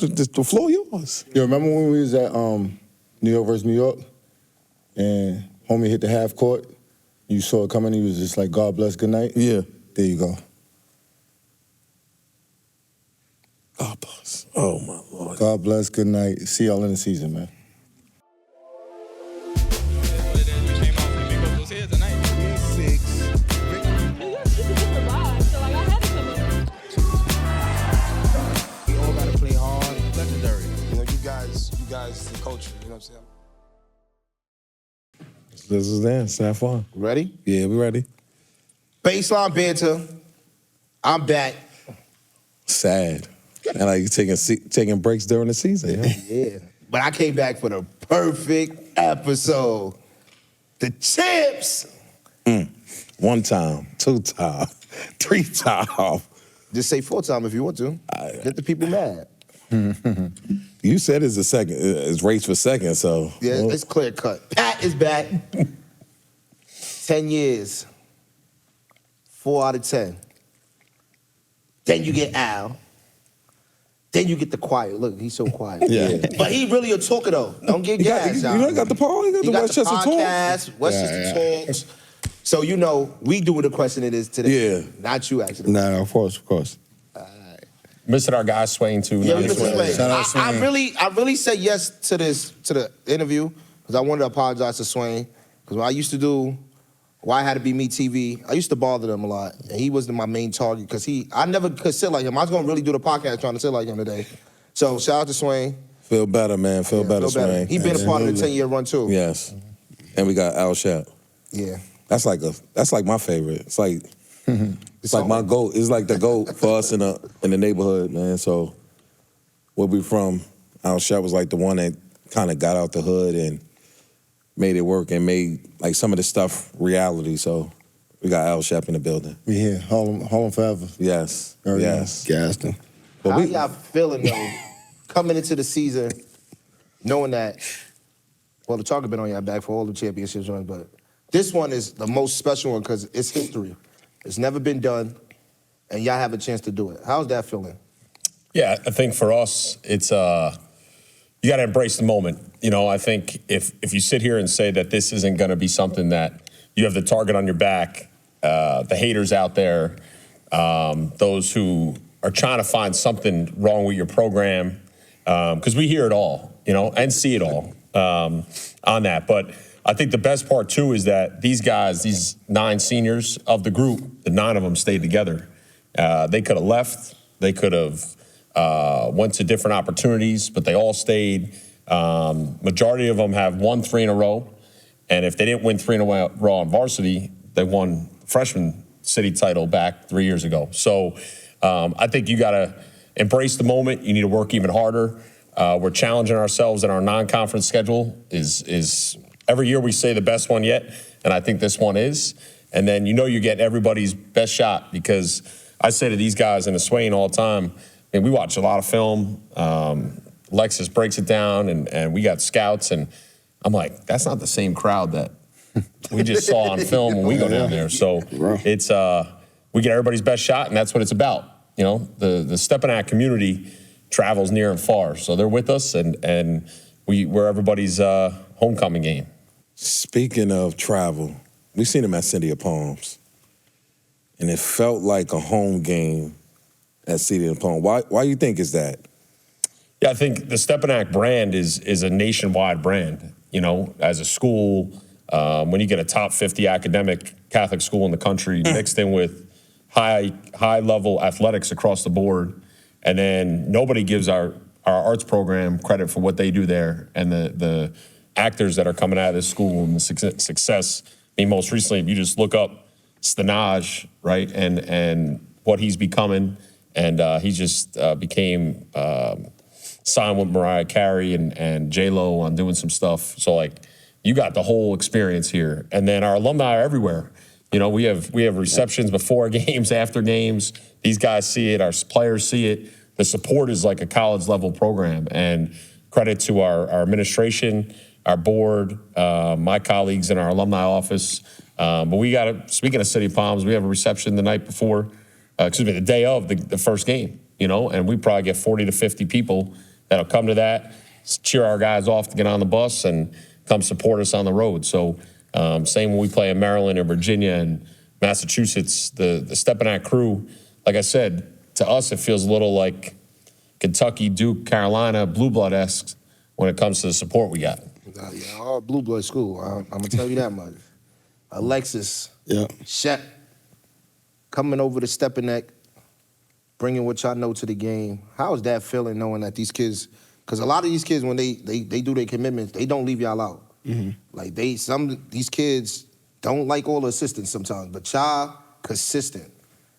the floor yours. You remember when we was at New York versus New York, and homie hit the half court? You saw it coming. He was just like, "God bless, good night." Yeah. There you go. God bless. Oh my Lord. God bless, good night. See y'all in the season, man. The culture, you know what I'm saying? This is dance. Have fun. Ready? Yeah, we ready. Baseline banter. I'm back. Sad. And like taking breaks during the season. Yeah. Yeah. But I came back for the perfect episode. The champs. 1 time, 2 time, 3 time. Just say 4 time if you want to. Get the people mad. You said it's a second. It's race for second, so. Yeah, it's clear cut. Pat is back. 10 years. 4 out of 10. Then you get Al. Then you get the quiet. Look, he's so quiet. Yeah. But he really a talker, though. Don't get gas, y'all. You know, he got the Paul. He got the Westchester Talk. Podcast, Westchester Talks. So, you know, we do the question it is today. Yeah. Not you, actually. Nah, of course. Missing our guy Swain too. Yeah, we missing Swain. Shout out Swain. I really said yes to the interview because I wanted to apologize to Swain because when I used to do Why Had to Be Me TV, I used to bother them a lot, and he wasn't my main target because I never could sit like him. I was gonna really do the podcast trying to sit like him today. So shout out to Swain. Feel better, man. Feel better, Swain. He been a part of the 10-year run too. Yes. And we got Al Shep. Yeah. That's like my favorite. It's like it's like my goat. It's like the goat for us in the neighborhood, man. So where we from, Al Shep was like the one that kind of got out the hood and made it work and made like some of the stuff reality. So we got Al Shep in the building. We here. Harlem forever. Yes. Yes. Gaston. How y'all feeling though, coming into the season, knowing that, well, the target been on y'all back for all the championships runs, but this one is the most special one because it's history. It's never been done, and y'all have a chance to do it. How's that feeling? Yeah, I think for us, it's you got to embrace the moment. You know, I think if you sit here and say that this isn't going to be something that you have the target on your back, the haters out there, those who are trying to find something wrong with your program, because we hear it all, you know, and see it all on that. But I think the best part, too, is that these guys, these 9 seniors of the group, the 9 of them stayed together. They could have left. They could have went to different opportunities, but they all stayed. Majority of them have won 3 in a row. And if they didn't win 3 in a row on varsity, they won freshman city title back 3 years ago. So I think you got to embrace the moment. You need to work even harder. We're challenging ourselves, and our non-conference schedule is every year we say the best one yet, and I think this one is. And then you get everybody's best shot because I say to these guys in the Swain all the time, I mean, we watch a lot of film. Lexus breaks it down, and we got scouts, and I'm like, that's not the same crowd that we just saw on film when we go down there. So it's we get everybody's best shot, and that's what it's about. You know, the Stepinac community travels near and far, so they're with us, and we're everybody's homecoming game. Speaking of travel, we seen him at City of Palms, and it felt like a home game at City of Palms. Why you think is that? Yeah, I think the Stepinac brand is a nationwide brand. You know, as a school, when you get a top 50 academic Catholic school in the country mixed in with high level athletics across the board, and then nobody gives our arts program credit for what they do there, and the actors that are coming out of this school and the success. I mean, most recently, if you just look up Stepinac, right, and what he's becoming, and he just became signed with Mariah Carey and J-Lo on doing some stuff. So, like, you got the whole experience here. And then our alumni are everywhere. You know, we have receptions before games, after games. These guys see it. Our players see it. The support is like a college-level program. And credit to our administration, our board, my colleagues in our alumni office. But speaking of City of Palms, we have a reception the night before, the day of the first game, you know, and we probably get 40 to 50 people that'll come to that, cheer our guys off to get on the bus, and come support us on the road. So same when we play in Maryland or Virginia and Massachusetts, the Stepinac crew, like I said, to us it feels a little like Kentucky, Duke, Carolina, Blue Blood-esque when it comes to the support we got. Yeah, all blue blood school. I'm gonna tell you that much. Alexis, Yeah. Shep, coming over to Stepinac, bringing what y'all know to the game. How is that feeling knowing that these kids? Because a lot of these kids, when they do their commitments, they don't leave y'all out. Like these kids don't like all the assistance sometimes, but y'all consistent.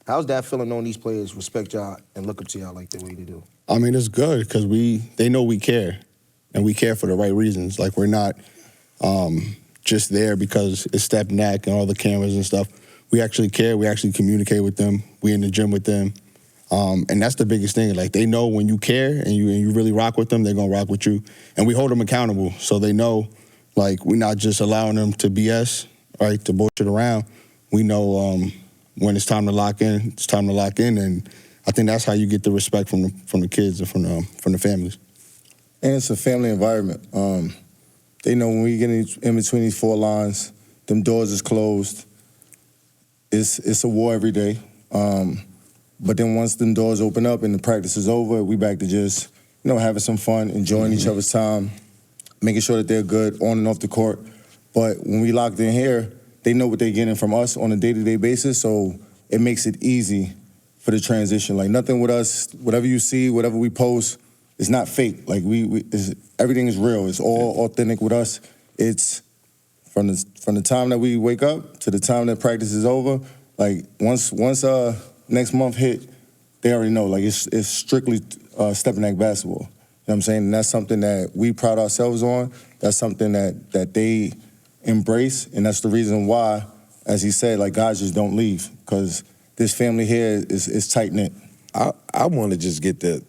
How's that feeling knowing these players respect y'all and look up to y'all like the way they do? I mean, it's good because they know we care, and we care for the right reasons. Like, we're not just there because it's Stepinac and all the cameras and stuff. We actually care. We actually communicate with them. We in the gym with them. And that's the biggest thing. Like, they know when you care and you really rock with them, they're going to rock with you. And we hold them accountable so they know, like, we're not just allowing them to BS, right, to bullshit around. We know when it's time to lock in, it's time to lock in. And I think that's how you get the respect from the kids and from the families. And it's a family environment. They know when we get in between these four lines, them doors is closed. It's a war every day. But then once them doors open up and the practice is over, we back to just, having some fun, enjoying each other's time, making sure that they're good on and off the court. But when we locked in here, they know what they're getting from us on a day-to-day basis, so it makes it easy for the transition. Like, nothing with us, whatever you see, whatever we post, it's not fake. Like, everything is real. It's all authentic with us. It's from the time that we wake up to the time that practice is over. Like, once next month hit, they already know. Like, it's strictly Stepinac basketball. You know what I'm saying? And that's something that we pride ourselves on. That's something that they embrace, and that's the reason why, as he said, like, guys just don't leave, because this family here is tight-knit. I want to just get to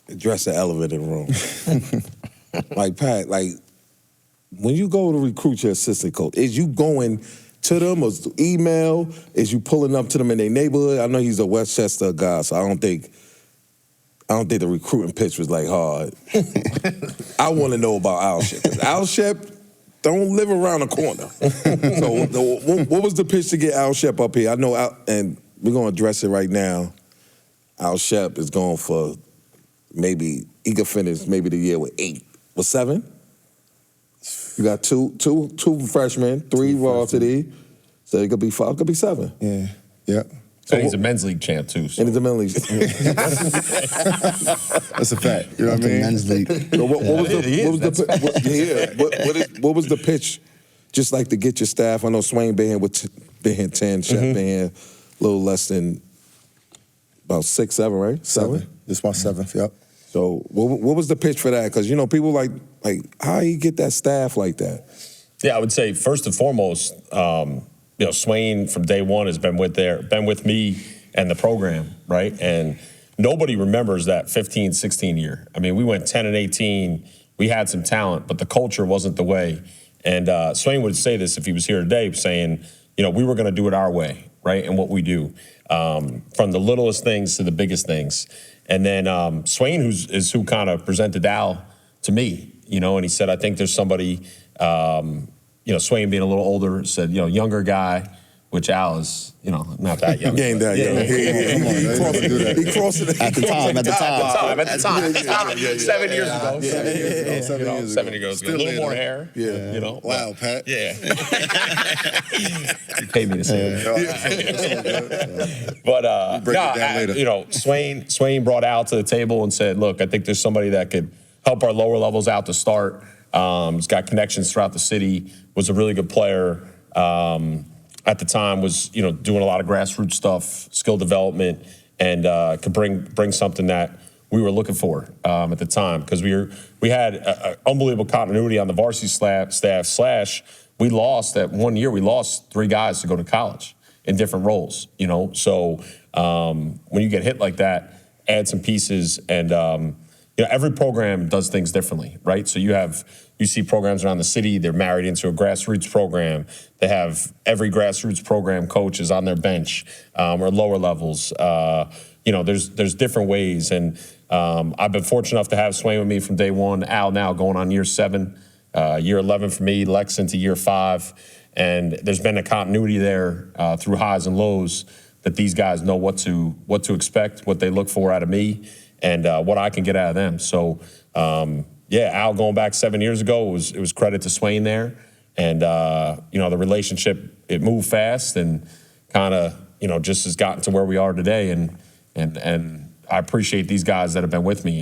address the elephant in the room. Like, Pat, like, when you go to recruit your assistant coach, is you going to them or email? Is you pulling up to them in their neighborhood? I know he's a Westchester guy, so I don't think the recruiting pitch was like hard. I want to know about Al Shep. Al Shep don't live around the corner. So what was the pitch to get Al Shep up here? I know, and we're going to address it right now. Al Shep is going for maybe, he could finish maybe the year with 8 or 7. You got two freshmen, 3 varsity, so it could be 5, it could be 7. Yeah, yeah. So he's a men's league champ too. So. And he's a men's league. That's a fact. You know what I mean? Men's league. So what was the pitch? Just like to get your staff. I know Swain been here 10, Shep been here a little less than about 6, 7, right? 7. This is my 7th. Yep. So what was the pitch for that? Because people like how you get that staff like that? Yeah, I would say first and foremost, Swain from day one has been with me and the program, right? And nobody remembers that 15, 16 year. I mean, we went 10 and 18. We had some talent, but the culture wasn't the way. And Swain would say this if he was here today, saying, we were going to do it our way, right? And what we do, from the littlest things to the biggest things. And then Swain, who kind of presented Al to me, and he said, I think there's somebody, Swain being a little older, said, younger guy, which Al is, not that young. He ain't that young. He crossed it At the time. 7 years ago. 7 years ago. A little more hair. Yeah. Wow, Pat. Yeah. You paid me to say that. But break it down later. Swain brought Al to the table and said, look, I think there's somebody that could help our lower levels out to start. He's got connections throughout the city, was a really good player. At the time was, doing a lot of grassroots stuff, skill development, and could bring something that we were looking for at the time, because we had unbelievable continuity on the varsity staff. We lost that 1 year. We lost 3 guys to go to college in different roles. So when you get hit like that, add some pieces, and every program does things differently, right? So you see programs around the city, they're married into a grassroots program. They have every grassroots program coach is on their bench, or lower levels. There's different ways. And I've been fortunate enough to have Swain with me from day one. Al now going on year 7, year 11 for me, Lex into year 5. And there's been a continuity there through highs and lows that these guys know what to expect, what they look for out of me, and what I can get out of them. So, yeah, Al going back 7 years ago, it was credit to Swain there. And, the relationship, it moved fast and kind of, just has gotten to where we are today. And I appreciate these guys that have been with me.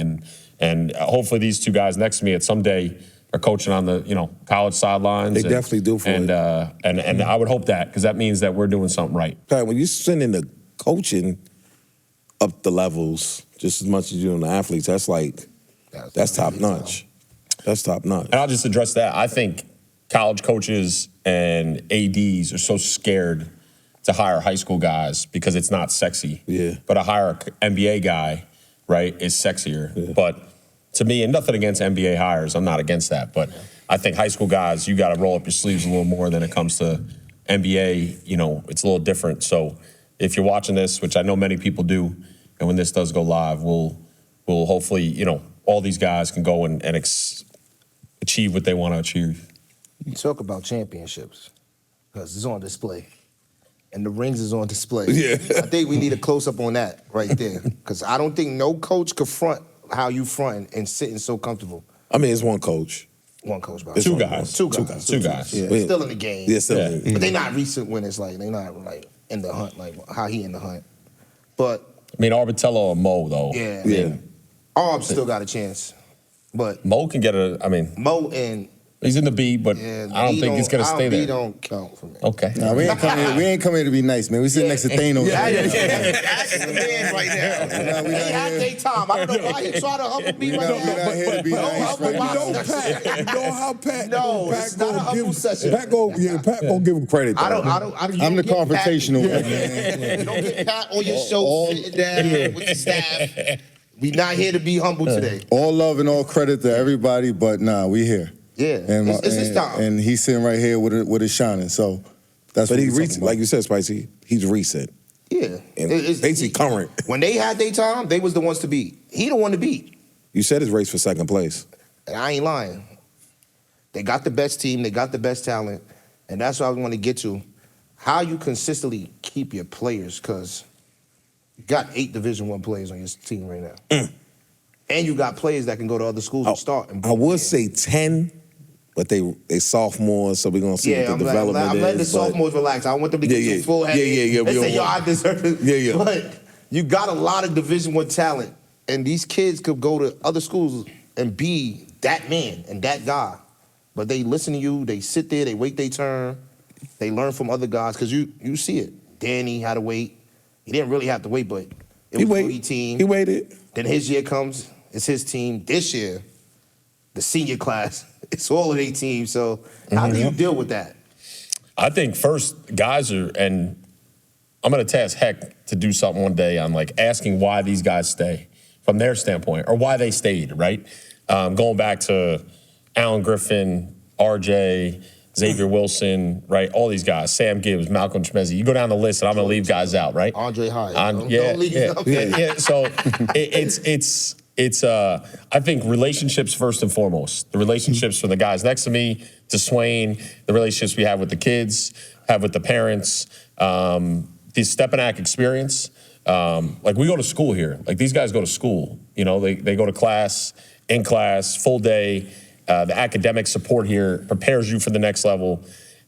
And hopefully these 2 guys next to me at some day are coaching on the, college sidelines. They definitely do for and, it. And I would hope that, because that means that we're doing something right. Pat, when you're sending the coaching up the levels just as much as you're doing the athletes, that's top notch. That's top notch. And I'll just address that. I think college coaches and ADs are so scared to hire high school guys because it's not sexy. Yeah. But a hire NBA guy, right, is sexier. Yeah. But to me, and nothing against NBA hires, I'm not against that. But I think high school guys, you got to roll up your sleeves a little more than it comes to NBA. It's a little different. So if you're watching this, which I know many people do, and when this does go live, we'll hopefully, all these guys can go and achieve what they want to achieve. You talk about championships because it's on display. And the rings is on display. Yeah. I think we need a close-up on that right there. Because I don't think no coach could front how you front and sitting so comfortable. I mean, it's one coach. One coach, bro. Two guys. Two guys. Yeah. Still in the game. Yeah, still. Yeah. But they not recent winners. Like, they not, like, in the hunt, like how he in the hunt. But, I mean, Arbitello or Mo, though. yeah. Yeah. Arb still got a chance. But Mo can get Mo and... he's in the B, but Yeah, I don't think he's going to stay there. B don't count for me. Okay. Nah, we ain't come here to be nice, man. We sitting next to Thanos. That's the man right now. They had their time. I don't know why he try to humble me right We're not here to be now. nice Don't right humble now. myself. You know how Pat? No, Pat it's not a gonna humble give- session. Pat gonna give him credit. I though. don't. I'm the you don't get Pat- confrontational one, man. You don't get Pat on your show sitting down with the staff. We not here to be humble today. All love and all credit to everybody, but nah, we here. Yeah, it's his time. And he's sitting right here with it shining. So that's But what he we recent, like you said, Spicy. He's recent. Yeah, And basically current. When they had their time, they was the ones to beat. He the one to beat, You said his race for second place. and I ain't lying. They got the best team. They got the best talent, and that's what I want to get to. How you consistently keep your players, because you got 8 Division I players on your team right now. And you got players that can go to other schools and start. And I would say 10, but they sophomores, so we're gonna see what the development I'm letting the is. but- sophomores relax. I want them to get Yeah, too full headed. yeah. They We say, don't yo, want- I deserve it. Yeah. But you got a lot of Division I talent, and these kids could go to other schools and be that man and that guy. But they listen to you. They sit there. They wait their turn. They learn from other guys, because you see it. Danny had to wait. He didn't really have to wait, but it was Boogie team. He waited. Then his year comes. It's his team. This year, the senior class, it's all of their team. So how do you deal with that? I think first, guys are, and I'm going to task Heck to do something one day on like asking why these guys stay from their standpoint, or why they stayed, right? Going back to Alan Griffin, RJ, Xavier Wilson, right? All these guys, Sam Gibbs, Malcolm Chmezi. You go down the list, and I'm going to leave guys out, right? Andre Hyde. Don't Yeah. leave So it's I think relationships first and foremost. The relationships from the guys next to me, to Swain, the relationships we have with the kids, have with the parents, the Stepinac experience. Like, we go to school here. Like, these guys go to school. They go to class, in class, full day. The academic support here prepares you for the next level.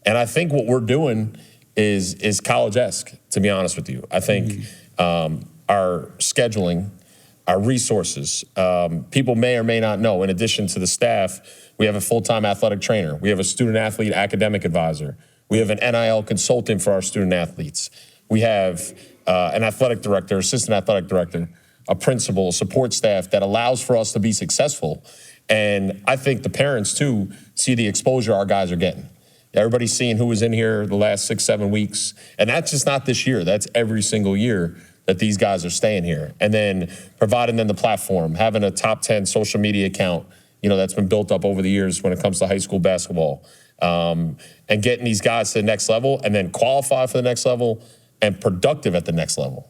And I think what we're doing is college-esque, to be honest with you. I think our scheduling, our resources, people may or may not know, in addition to the staff, we have a full-time athletic trainer. We have a student-athlete academic advisor. We have an NIL consultant for our student-athletes. We have an athletic director, assistant athletic director, a principal, support staff that allows for us to be successful. And I think the parents, too, see the exposure our guys are getting. Everybody's seeing who was in here the last 6-7 weeks. And that's just not this year. That's every single year that these guys are staying here. And then providing them the platform, having a top 10 social media account, that's been built up over the years when it comes to high school basketball. And getting these guys to the next level, and then qualify for the next level and productive at the next level.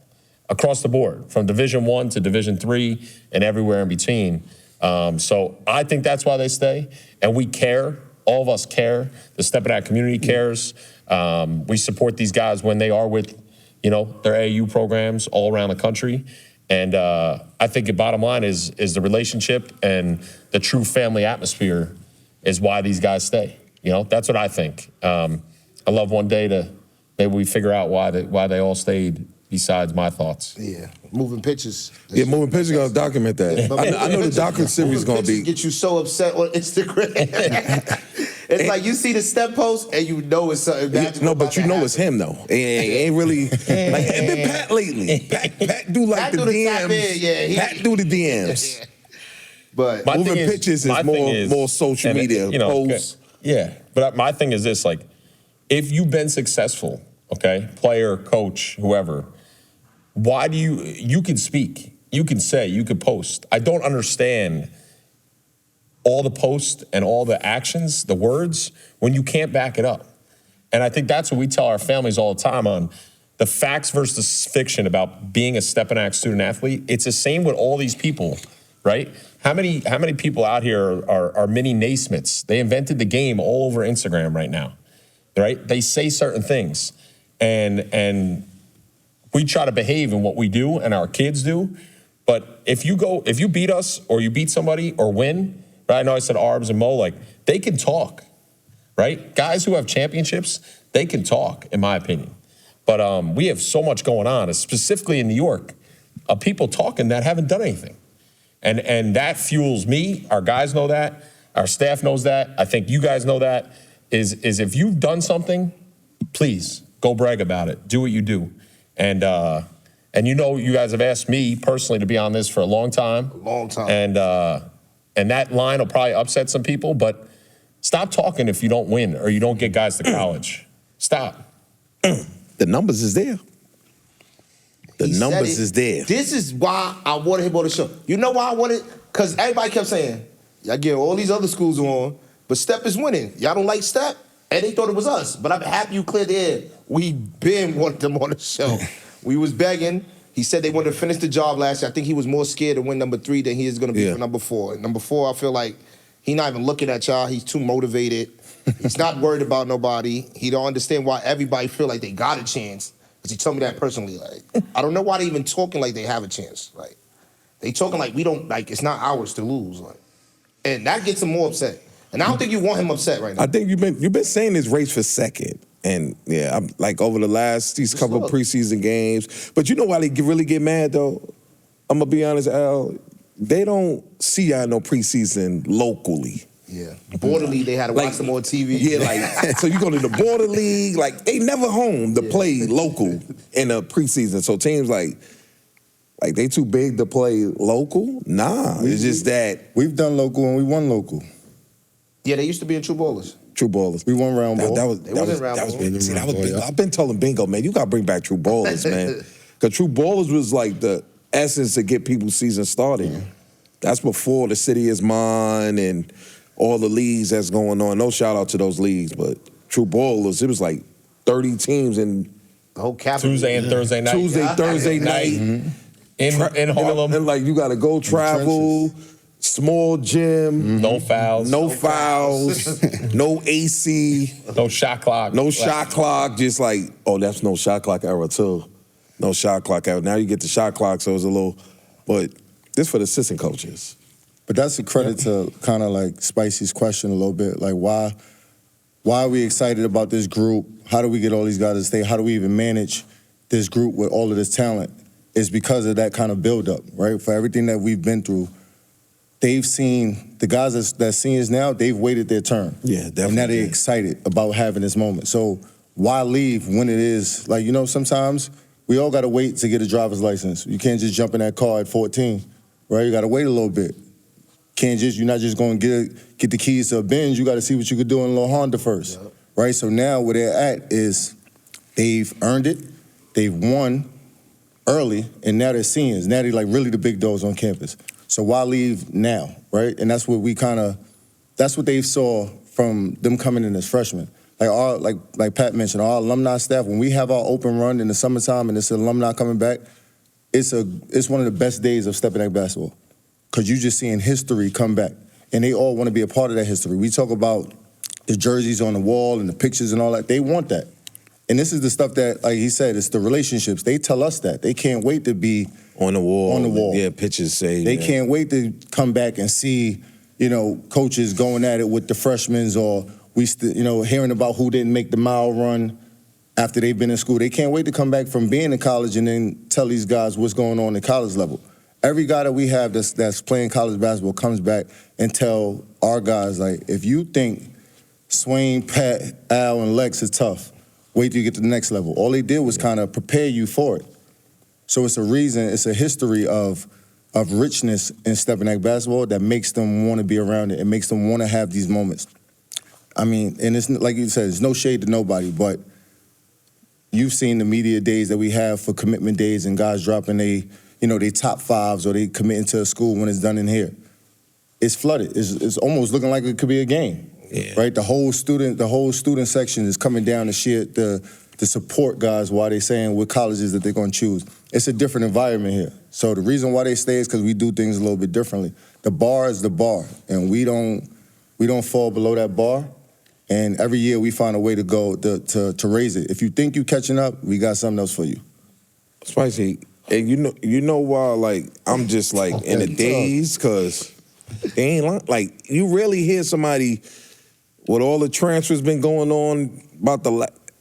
across the board, from Division I to Division III and everywhere in between. So I think that's why they stay, and we care. All of us care. The Stepinac community cares. We support these guys when they are with, their AAU programs all around the country. And I think the bottom line is the relationship and the true family atmosphere is why these guys stay. That's what I think. I love one day to maybe we figure out why they all stayed besides my thoughts. Yeah, moving pictures. Yeah, moving pictures gonna document that. I know the docu series gonna be. Get you so upset on Instagram. It's like you see the step post and you know it's something bad. No, but you know it's him though. It ain't really like it's been Pat lately. Pat do like Pat the do the DMs. tap in, yeah, Pat do the DMs. But My moving thing is- pictures my is thing more is- more social and, media posts. Yeah, but my thing is this: like, if you've been successful, okay, player, coach, whoever, why do you can speak, you can say, you can post. I don't understand all the posts and all the actions, the words, when you can't back it up. And I think that's what we tell our families all the time on the facts versus fiction about being a Stepinac student athlete. It's the same with all these people, right? How many people out here are mini Naismiths? They invented the game all over Instagram right now, right? They say certain things, and we try to behave in what we do and our kids do. But if you beat us or you beat somebody or win, right? I know I said Arbs and Mo, like they can talk, right? Guys who have championships, they can talk, in my opinion. But we have so much going on, specifically in New York, of people talking that haven't done anything. And that fuels me. Our guys know that. Our staff knows that. I think you guys know that. Is if you've done something, please go brag about it. Do what you do. And you guys have asked me personally to be on this for a long time. A long time. And that line will probably upset some people, but stop talking if you don't win or you don't get guys to college. Stop. The numbers is there. The He numbers said it. is there. This is why I wanted him on the show. You know why I wanted? Because everybody kept saying, y'all get all these other schools on, but Step is winning. Y'all don't like Step? And they thought it was us. But I'm happy you cleared the air. We been wanted them on the show. We was begging. He said they wanted to finish the job last year. I think he was more scared to win number 3 than he is going to be for number 4. Number 4, I feel like he not even looking at y'all. He's too motivated. He's not worried about nobody. He don't understand why everybody feel like they got a chance. Because he told me that personally. Like, I don't know why they even talking like they have a chance. Like, they talking like we don't, like, it's not ours to lose. Like, and that gets him more upset. And I don't think you want him upset right now. I think you've been saying this race for second. And yeah, I'm like over the last these couple of preseason games. But you know why they really get mad though? I'm gonna be honest, Al. They don't see y'all no preseason locally. Yeah. Border League, they had to watch some more TV. Yeah, like so you go to the Border League, like they never home to play local in the preseason. So teams like they too big to play local? Nah. It's just that We've done local and we won local. Yeah, they used to be in True Ballers. True Ballers. We won round ball. They was in round ball. See, that was bingo. I've been telling Bingo, man, you got to bring back True Ballers, man. Because True Ballers was like the essence to get people's season started. Yeah. That's before the City Is Mine and all the leagues that's going on. No shout out to those leagues, but True Ballers, it was like 30 teams in The whole capital. Tuesday and Thursday night. Thursday night. In Harlem. And like you got to go travel, small gym. No fouls. No fouls, no AC, No shot clock. no shot clock. Just like, oh, that's no shot clock era too. No shot clock era. Now you get the shot clock, so it's a little, but this for the assistant coaches. But that's a credit to kind of like Spicy's question a little bit. Like, why are we excited about this group? How do we get all these guys to stay? How do we even manage this group with all of this talent? It's because of that kind of buildup, right? For everything that we've been through, they've seen, the guys that's seniors now, they've waited their turn. Yeah, definitely. And now they're excited about having this moment. So why leave when it is, like, sometimes we all got to wait to get a driver's license. You can't just jump in that car at 14, right? You got to wait a little bit. You're not just going to get the keys to a Benz. You got to see what you could do in a little Honda first, right? So now where they're at is they've earned it, they've won early, and now they're seniors. Now they're like really the big dogs on campus. So why leave now, right? And that's what that's what they saw from them coming in as freshmen. Like Pat mentioned, our alumni staff, when we have our open run in the summertime and it's alumni coming back, it's one of the best days of Stepinac basketball because you just seeing history come back, and they all want to be a part of that history. We talk about the jerseys on the wall and the pictures and all that. They want that. And this is the stuff that, like he said, it's the relationships. They tell us that. They can't wait to be on the wall. On the wall. Yeah, pictures say. They can't wait to come back and see, coaches going at it with the freshmen, or hearing about who didn't make the mile run after they've been in school. They can't wait to come back from being in college and then tell these guys what's going on at college level. Every guy that we have that's playing college basketball comes back and tell our guys, like, if you think Swain, Pat, Al, and Lex is tough, wait till you get to the next level. All they did was kind of prepare you for it. So it's a history of richness in Stepinac basketball that makes them want to be around it. It makes them want to have these moments. I mean, and it's like you said, there's no shade to nobody, but you've seen the media days that we have for commitment days and guys dropping they top fives or they committing to a school when it's done in here. It's flooded. It's almost looking like it could be a game. Yeah. Right, the whole student section is coming down to share the support guys while they're saying what colleges that they're going to choose. It's a different environment here. So the reason why they stay is because we do things a little bit differently. The bar is the bar, and we don't fall below that bar. And every year we find a way to go to raise it. If you think you're catching up, we got something else for you. Spicy, and you know why? Like, I'm just like in a daze because they ain't like you rarely hear somebody. With all the transfers been going on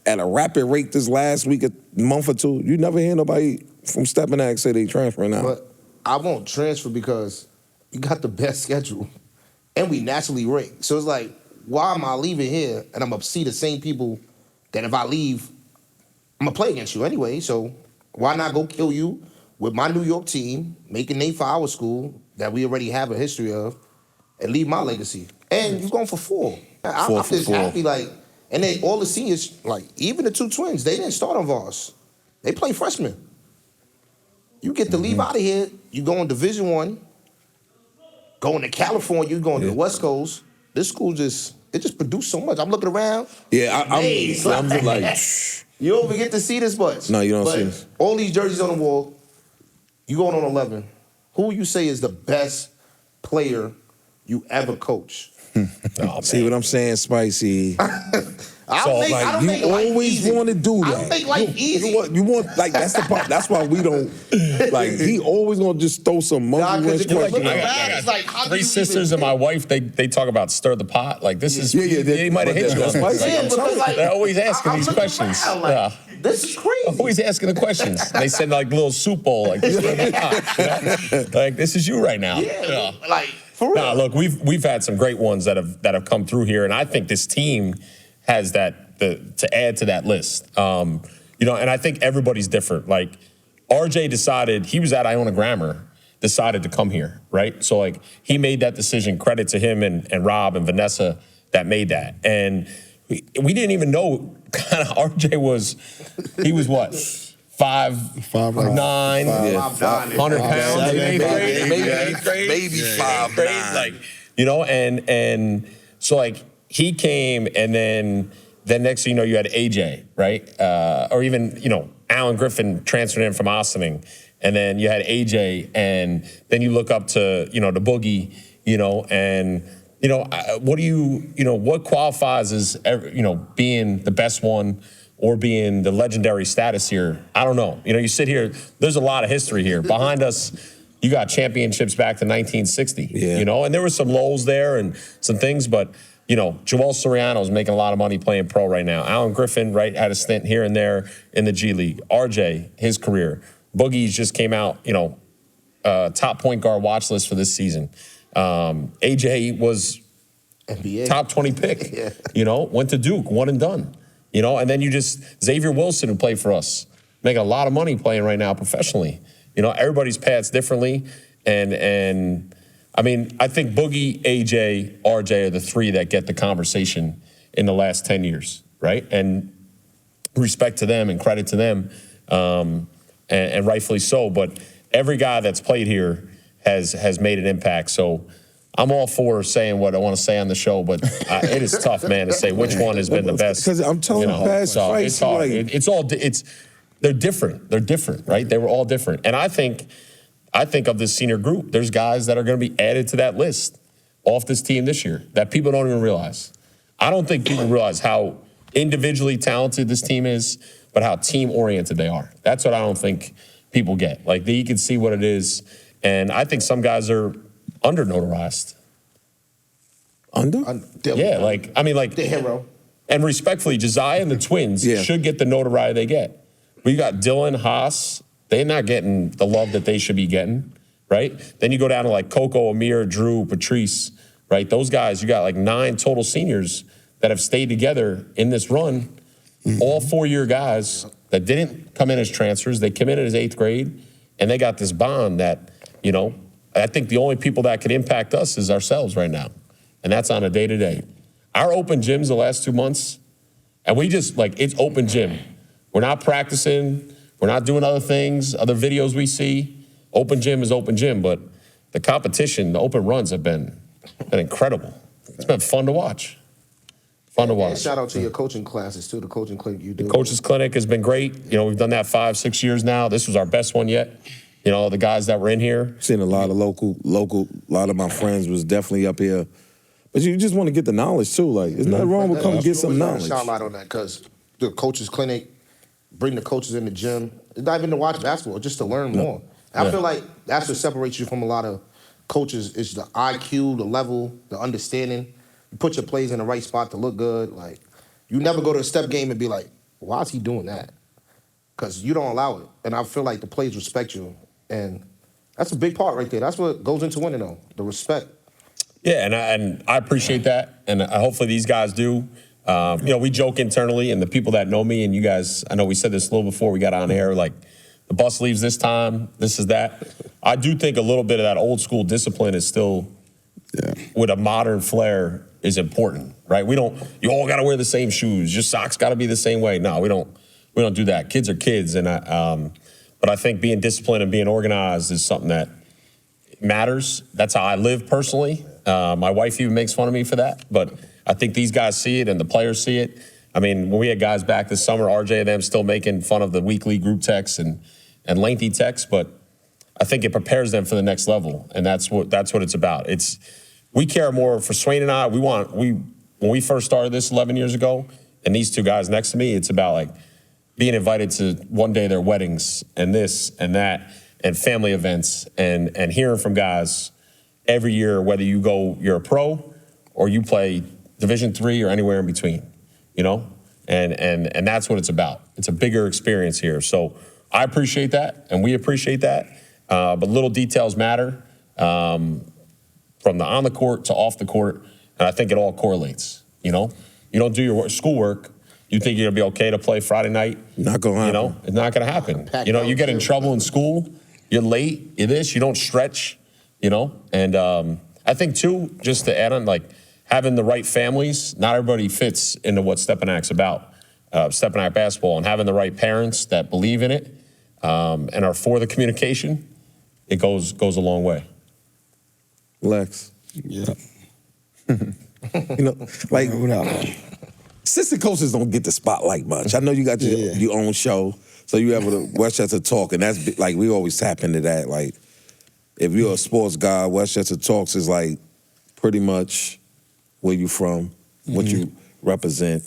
at a rapid rate this last week, a month or two, you never hear nobody from Stepinac say they transferring out. But I won't transfer because you got the best schedule, and we naturally ranked. So it's like, why am I leaving here and I'm gonna see the same people that if I leave, I'm gonna play against you anyway. So why not go kill you with my New York team, making name for our school that we already have a history of, and leave my legacy? And you're going for 4. I'm just happy, like, and then all the seniors, like, even the 2 twins, they didn't start on Voss. They play freshmen. You get to leave out of here, you go in Division I, going to California, you going to the West Coast. This school just produced so much. I'm looking around. Yeah, I'm just like, you don't even get to see this much. No, you don't see this. All these jerseys on the wall, you going on 11. Who you say is the best player you ever coached? See what I'm saying, Spicy? I don't think you always want to do that. I don't think life easy. You want like that's the part. That's why we don't like. He always gonna just throw some monkey wrench question. It's like, how do 3 you sisters and my wife, they talk about stir the pot. Like, this is, they might have hit you. That's Spicy. Yeah, because like, They're always asking I'm these looking questions. around, like, this is crazy. Always asking the questions. They send like little soup bowl, like, stir the pot, you know? Like, this is you right now. Yeah, like, for real. Nah, look, we've had some great ones that have come through here, and I think this team has that to add to that list. And I think everybody's different. Like, RJ decided, he was at Iona Grammar, decided to come here, right? So, like, he made that decision. Credit to him and Rob and Vanessa that made that. And we didn't even know kind of RJ was, he was what? 5'9", 100 pounds, maybe 5'9". like, and so like he came, and then next thing you know, you had AJ, right? Or even Alan Griffin transferred in from Ossining, and then you had AJ, and then you look up to the Boogie, and what qualifies as being the best one or being the legendary status here? I don't know. You sit here, there's a lot of history here. Behind us, you got championships back to 1960, and there were some lows there and some things, but, Joel Soriano's making a lot of money playing pro right now. Alan Griffin, right, had a stint here and there in the G League. RJ, his career. Boogie's just came out, top point guard watch list for this season. AJ was NBA. top 20 pick, went to Duke, one and done. And then Xavier Wilson, who played for us, making a lot of money playing right now professionally. Everybody's paths differently. And I mean, I think Boogie, AJ, RJ are the 3 that get the conversation in the last 10 years, right? And respect to them and credit to them, and rightfully so. But every guy that's played here has made an impact. So I'm all for saying what I want to say on the show, but it is tough, man, to say which one has been the best. Because I'm telling you, past fights, it's hard. they're different. They're different, right? They were all different. And I think of this senior group, there's guys that are going to be added to that list off this team this year that people don't even realize. I don't think people realize how individually talented this team is, but how team-oriented they are. That's what I don't think people get. Like, you can see what it is, and I think some guys are under-notarized. Under? Yeah, like the hero. And respectfully, Josiah and the twins should get the notoriety they get. We got Dylan, Haas. They're not getting the love that they should be getting, right? Then you go down to like Coco, Amir, Drew, Patrice, right? Those guys, you got like 9 total seniors that have stayed together in this run. All 4-year guys that didn't come in as transfers. They committed as 8th grade, and they got this bond that, you know, I think the only people that could impact us is ourselves right now, and that's on a day-to-day. Our open gyms the last 2 months, and we just, like, it's open gym. We're not practicing. We're not doing other things, other videos we see. Open gym is open gym, but the competition, the open runs have been incredible. It's been fun to watch. Fun to watch. And shout out to your coaching classes, too, the coaching clinic you do. The coaches clinic has been great. You know, we've done that 5-6 years now. This was our best one yet. You know, the guys that were in here. Seen a lot of local, a lot of my friends was definitely up here. But you just want to get the knowledge, too. Like, there's nothing wrong with coming get some knowledge. Shout out on that, because the coaches clinic, bring the coaches in the gym. It's not even to watch basketball, just to learn more. I feel like that's what separates you from a lot of coaches, is the IQ, the level, the understanding. You put your plays in the right spot to look good. Like, you never go to a step game and be like, why is he doing that? Because you don't allow it. And I feel like the plays respect you. And that's a big part right there. That's what goes into winning, though, the respect. Yeah, and I appreciate that. And hopefully these guys do. You know, we joke internally, and the people that know me, and you guys, I know we said this a little before we got on air, like, the bus leaves this time, this is that. I do think a little bit of that old school discipline is still, with a modern flair, is important, right? You all got to wear the same shoes. Your socks got to be the same way. No, we don't do that. Kids are kids, and but I think being disciplined and being organized is something that matters. That's how I live personally. My wife even makes fun of me for that, but I think these guys see it and the players see it. I mean, when we had guys back this summer, RJ and them still making fun of the weekly group texts and lengthy texts, but I think it prepares them for the next level, and that's what it's about. We care more for Swain and I. When we first started this 11 years ago, and these 2 guys next to me, it's about like being invited to one day their weddings and this and that and family events and hearing from guys every year, whether you're a pro or you play Division III or anywhere in between, you know, and that's what it's about. It's a bigger experience here. So I appreciate that, and we appreciate that. But little details matter. From the on the court to off the court, and I think it all correlates, you know? You don't do your schoolwork, you think you're gonna be okay to play Friday night. Not gonna happen. You know, it's not gonna happen. You know, you get in trouble in school, you're late, you don't stretch, you know? And I think, too, just to add on, like, having the right families, not everybody fits into what Stepinac's about, Stepinac basketball, and having the right parents that believe in it and are for the communication, it goes a long way. Lex. Yeah. You know, like, assistant coaches don't get the spotlight much. I know you got your own show, so you have the Westchester Talk, and that's, like, we always tap into that. Like, if you're a sports guy, Westchester Talks is, like, pretty much where you from, what you represent.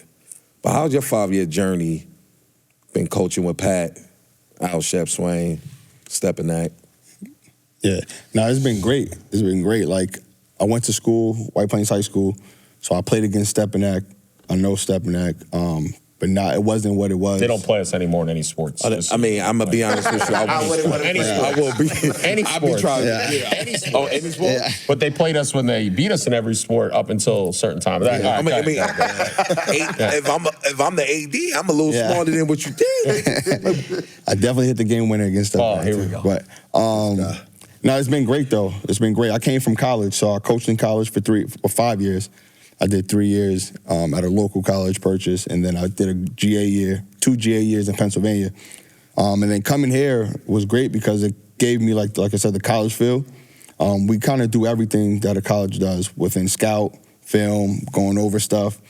But how's your 5-year journey been coaching with Pat, Al Shep, Swain, Stepinac? Yeah, no, it's been great. It's been great. Like, I went to school, White Plains High School, so I played against Stepinac. I know Stepinac, but it wasn't what it was. They don't play us anymore in any sports. I mean, I'm gonna be honest with you. I will be. Any I'll sport. be trying. Any sport. Any sport. Yeah. But they played us when they beat us in every sport up until a certain time. If I'm the AD, I'm a little smarter than what you think. I definitely hit the game winner against Stepinac. Oh, here we go. But no, it's been great though. It's been great. I came from college, so I coached in college for 5 years. I did 3 years at a local college purchase, and then I did a GA year, 2 GA years in Pennsylvania. And then coming here was great because it gave me, like I said, the college feel. We kind of do everything that a college does within scout, film, going over stuff.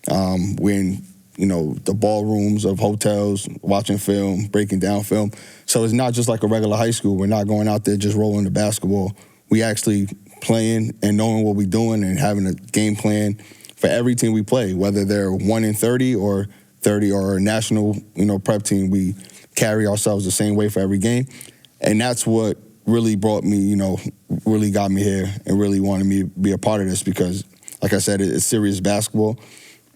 We're in the ballrooms of hotels, watching film, breaking down film. So it's not just like a regular high school. We're not going out there just rolling the basketball. We actually playing and knowing what we're doing and having a game plan for every team we play, whether they're 1-30 or 30 or a national, prep team. We carry ourselves the same way for every game. And that's what really brought me, really got me here and really wanted me to be a part of this because, like I said, it's serious basketball.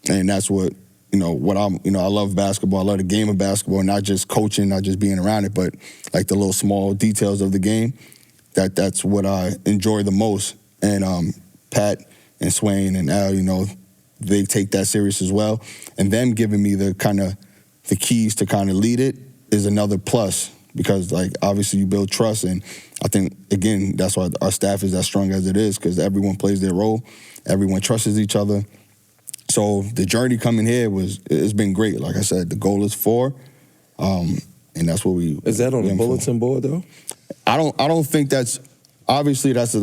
And that's what, I love basketball. I love the game of basketball, not just coaching, not just being around it, but like the little small details of the game. That's what I enjoy the most. And Pat and Swain and Al, they take that serious as well. And them giving me the keys to kind of lead it is another plus because, like, obviously you build trust. And I think, again, that's why our staff is as strong as it is because everyone plays their role. Everyone trusts each other. So the journey coming here it's been great. Like I said, the goal is 4, and that's what we. Is that on the bulletin board though? I don't think that's obviously that's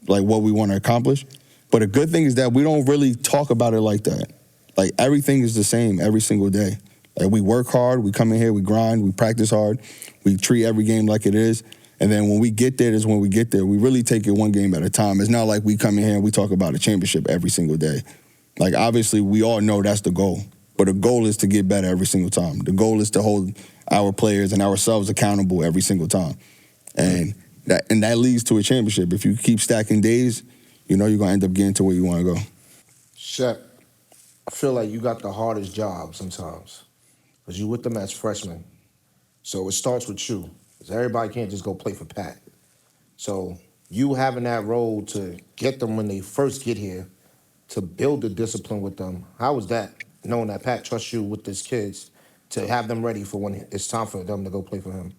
like what we want to accomplish. But a good thing is that we don't really talk about it like that. Like everything is the same every single day. Like we work hard, we come in here, we grind, we practice hard, we treat every game like it is. And then when we get there is when we get there. We really take it one game at a time. It's not like we come in here and we talk about a championship every single day. Like, obviously, we all know that's the goal. But the goal is to get better every single time. The goal is to hold our players and ourselves accountable every single time. And that leads to a championship. If you keep stacking days, you're going to end up getting to where you want to go. Shep, I feel like you got the hardest job sometimes because you with them as freshmen. So it starts with you because everybody can't just go play for Pat. So you having that role to get them when they first get here, to build the discipline with them. How was that, knowing that Pat trusts you with his kids, to have them ready for when it's time for them to go play for him?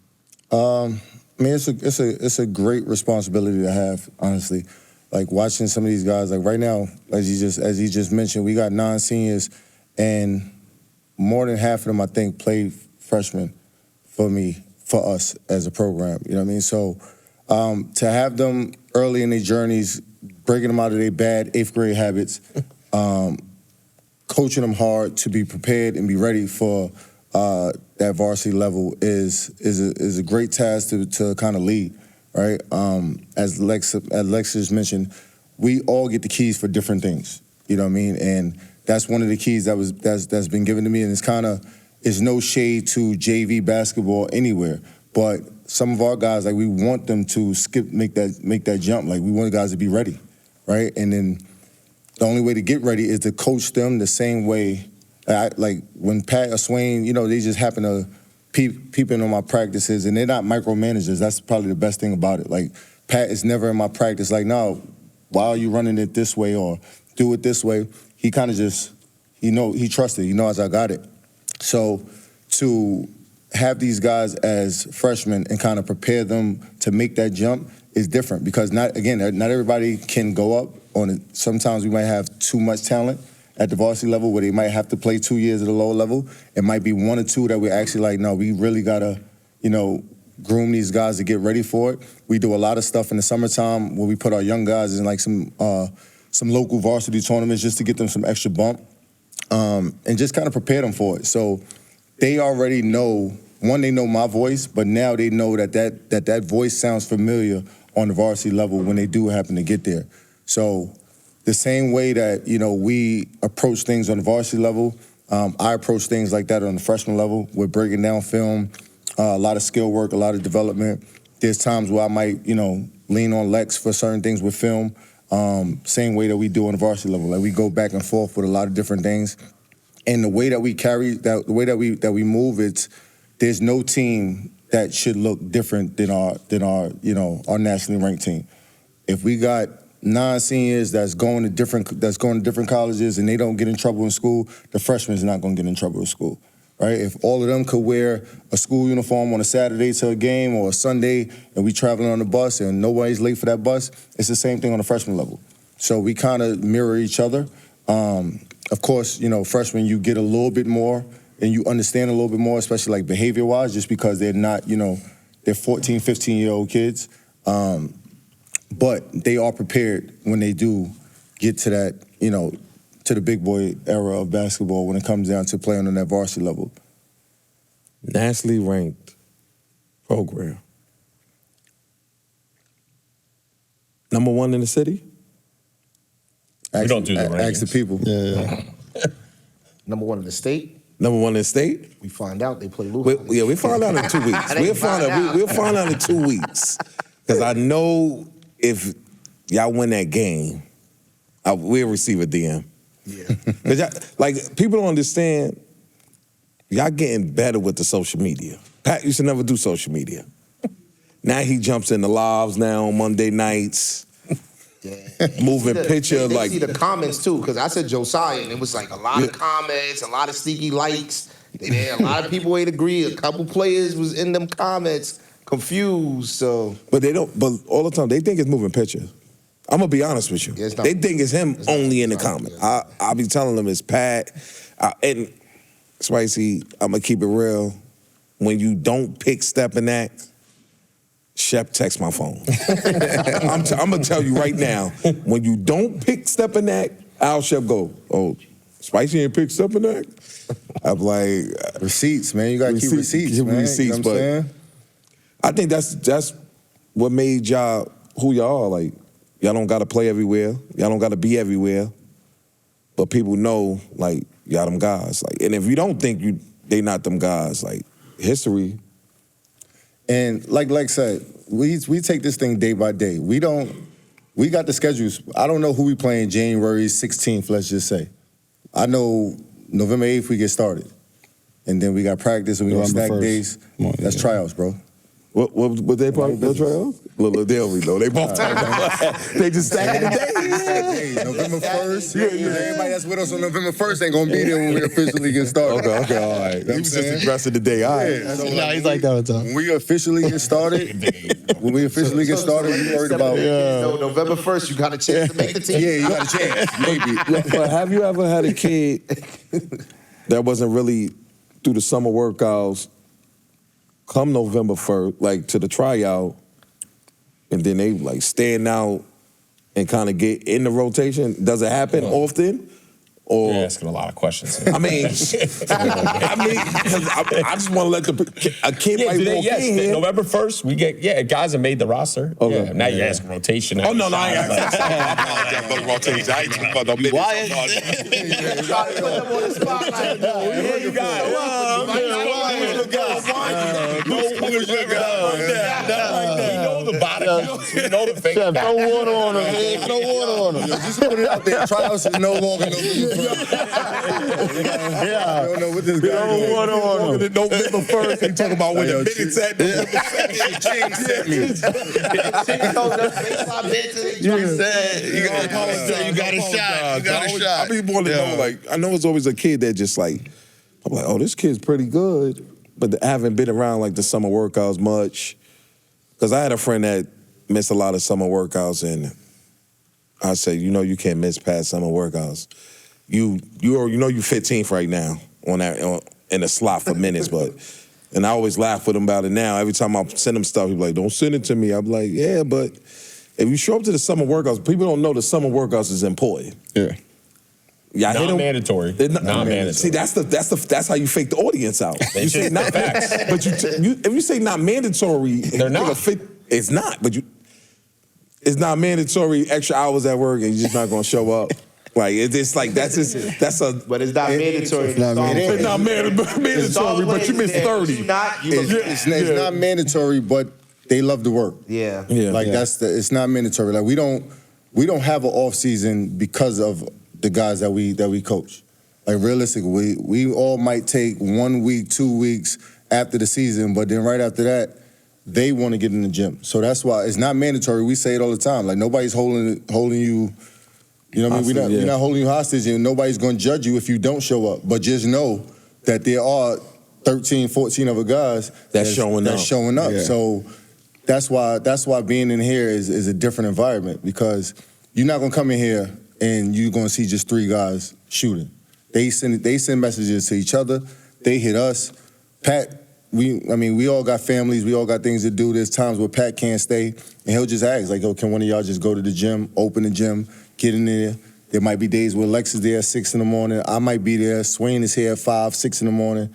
It's a great responsibility to have, honestly. Like watching some of these guys, like right now, as he just mentioned, we got 9 seniors, and more than half of them, I think, played freshmen for us as a program. You know what I mean? So to have them early in their journeys, breaking them out of their bad 8th grade habits, coaching them hard to be prepared and be ready for that varsity level is a great task to kind of lead, right? As Alexis mentioned, we all get the keys for different things. You know what I mean? And that's one of the keys that's been given to me, and it's no shade to JV basketball anywhere, but some of our guys, like, we want them to make that jump. Like, we want the guys to be ready, right? And then the only way to get ready is to coach them the same way. Like when Pat or Swain, they just happen to peep in on my practices, and they're not micromanagers. That's probably the best thing about it. Like, Pat is never in my practice like, no, why are you running it this way or do it this way? He kind of just, he trusted. He knows I got it. So to have these guys as freshmen and kind of prepare them to make that jump is different because not everybody can go up on it. Sometimes we might have too much talent at the varsity level where they might have to play 2 years at a lower level. It might be 1 or 2 that we're actually like, no, we really gotta, groom these guys to get ready for it. We do a lot of stuff in the summertime where we put our young guys in like some local varsity tournaments just to get them some extra bump and just kind of prepare them for it. So they already know, they know my voice, but now they know that voice sounds familiar on the varsity level when they do happen to get there. So the same way that, we approach things on the varsity level, I approach things like that on the freshman level. We're breaking down film, a lot of skill work, a lot of development. There's times where I might, lean on Lex for certain things with film, same way that we do on the varsity level. Like, we go back and forth with a lot of different things. And the way that we carry, the way that we move, there's no team that should look different than our nationally ranked team. If we got 9 seniors that's going to different colleges and they don't get in trouble in school, the freshmen is not going to get in trouble in school, right? If all of them could wear a school uniform on a Saturday to a game or a Sunday and we traveling on the bus and nobody's late for that bus, it's the same thing on the freshman level. So we kind of mirror each other. Of course, freshmen, you get a little bit more and you understand a little bit more, especially like behavior-wise, just because they're not, they're 14, 15-year-old kids. But they are prepared when they do get to to the big boy era of basketball when it comes down to playing on that varsity level. Nationally ranked program. #1 in the city? We don't do the Ask the rankings. people. Yeah. #1 in the state. #1 in the state? We find out they play Luke. We'll find out in 2 weeks. They find out. We'll find out in 2 weeks. Because I know if y'all win that game, we'll receive a DM. Yeah. Because like, people don't understand, y'all getting better with the social media. Pat used to never do social media. Now he jumps in the lives now on Monday nights. Yeah. Moving picture they like see the comments too, because I said Josiah, and it was like a lot of comments, a lot of sneaky likes. A lot of people ain't agree. A couple players was in them comments confused. So, But they don't. But all the time they think it's moving picture. I'm gonna be honest with you. Yeah, it's not. They think it's him It's not. only in the It's not. comment. Yeah. I'll be telling them it's Pat. And Spicy, I'm gonna keep it real. When you don't pick Stepinac, Shep text my phone. I'm gonna tell you right now. When you don't pick Stepinac, Al Shep go, oh, Spicy ain't pick Stepinac. I'm like, Receipts, man. You got to keep receipts, keep man. receipts, you know what I'm but- saying? I think that's what made y'all who y'all are. Like, y'all don't gotta play everywhere. Y'all don't gotta be everywhere. But people know, like, y'all them guys. Like, and if you don't think they not them guys, like, history. And like said, we take this thing day by day. We got the schedules. I don't know who we playing January 16th, let's just say. I know November 8th we get started. And then we got practice and we got November stack 1st. days. Come on, That's yeah. tryouts, bro. What they probably no trials? Look, they don't know. They both they just stacking the days. Hey, November 1st. Everybody that's with us on November 1st ain't gonna be there when we officially get started. Okay, all right. You know He what was I'm just saying? aggressive today. All right. Yeah, so Nah, he's like that all the time. when we officially get started, we worried about. So November 1st, you got a chance to make the team. Yeah, you got a chance, maybe. But have you ever had a kid that wasn't really through the summer workouts come November 1st, like to the tryout, and then they like stand out and kind of get in the rotation? Does it happen often? Or You're asking a lot of questions. I mean, because I just want to let a kid Yeah, might do they, walk yes, in here. November 1st, we get, guys have made the roster. Okay. Yeah, now you're asking rotation. Oh, no, I ain't asking rotation. I ain't talking about no minutes. Try to put them on the spotlight. Yeah, you got We know the body counts. We know the thing. Chef, throw water on him, man. Throw water on him. Just put it out there. Tryouts is no longer November 1st. I don't know what this guy Throw doing. water on him. November 1st, they talk about when the Yo, minutes at November 2nd. Ching sent me. You said you got a shot. You got a shot. I be wanting to know, like, I know it's always a kid that just like, I'm like, oh, this kid's pretty good, but I haven't been around like the summer workouts much. Because I had a friend that missed a lot of summer workouts, and I said, you know, you can't miss past summer workouts. You 15th right now in the slot for minutes, and I always laugh with him about it now. Every time I send him stuff, he's like, don't send it to me. I'm like, yeah, but if you show up to the summer workouts, people don't know the summer workouts is important. Yeah. Yeah, Non-mandatory. Non-mandatory. See, that's how you fake the audience out. You say not, but if you say not mandatory, They're not. It's not, but it's not mandatory. Extra hours at work, and you're just not gonna show up. Like it's like that's a. But it's not mandatory. It's not mandatory. It's not mandatory, but you missed 30. It's not mandatory, but they love to work. Yeah. Like it's not mandatory. Like we don't have an off season because of the guys that we coach. Like realistically, we all might take 1 week, 2 weeks after the season, but then right after that, they want to get in the gym. So that's why it's not mandatory. We say it all the time. Like nobody's holding you. You know what I mean? We're not holding you hostage, and nobody's going to judge you if you don't show up. But just know that there are 13, 14 other guys that's showing up. Yeah. So that's why being in here is a different environment, because you're not going to come in here and you're going to see just 3 guys shooting. They send messages to each other. They hit us. Pat, we all got families. We all got things to do. There's times where Pat can't stay, and he'll just ask, like, "Oh, can one of y'all just go to the gym, open the gym, get in there, There might be days where Lex is there at 6 in the morning. I might be there. Swain is here at 5, 6 in the morning.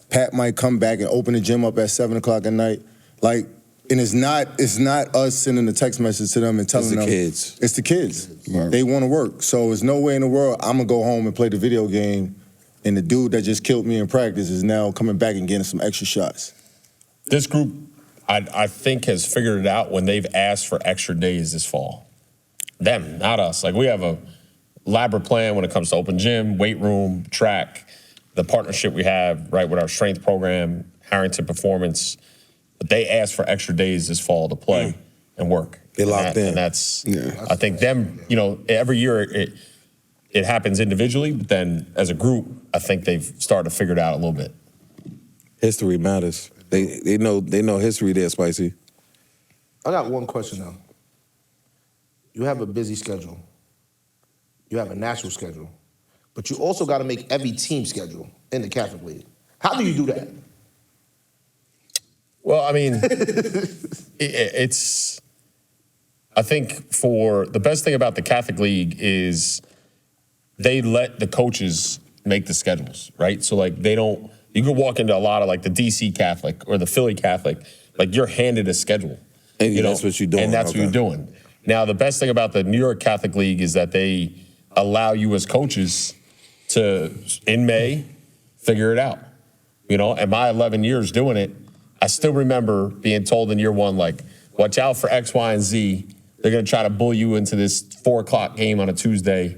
Pat might come back and open the gym up at 7 o'clock at night. Like, and it's not us sending a text message to them and telling them. It's the kids. Right. They want to work. So there's no way in the world I'm going to go home and play the video game and the dude that just killed me in practice is now coming back and getting some extra shots. This group, I think, has figured it out when they've asked for extra days this fall. Them, not us. Like, we have a elaborate plan when it comes to open gym, weight room, track, the partnership we have, right, with our strength program, Harrington Performance. But they asked for extra days this fall to play and work. They locked in. And that's, I think them, you know, every year it happens individually, but then as a group, I think they've started to figure it out a little bit. History matters. They know history there, Spicy. I got one question though. You have a busy schedule. You have a natural schedule. But you also got to make every team schedule in the Catholic League. How do you do that? Well, I mean, it's, I think for the best thing about the Catholic League is they let the coaches make the schedules, right? So like they don't, you can walk into a lot of like the DC Catholic or the Philly Catholic, like you're handed a schedule. And you know, that's what you're doing. And that's what you're doing. Now, the best thing about the New York Catholic League is that they allow you as coaches to, in May, figure it out. You know, and my 11 years doing it, I still remember being told in year one, like, watch out for X, Y, and Z. They're going to try to bull you into this 4 o'clock game on a Tuesday,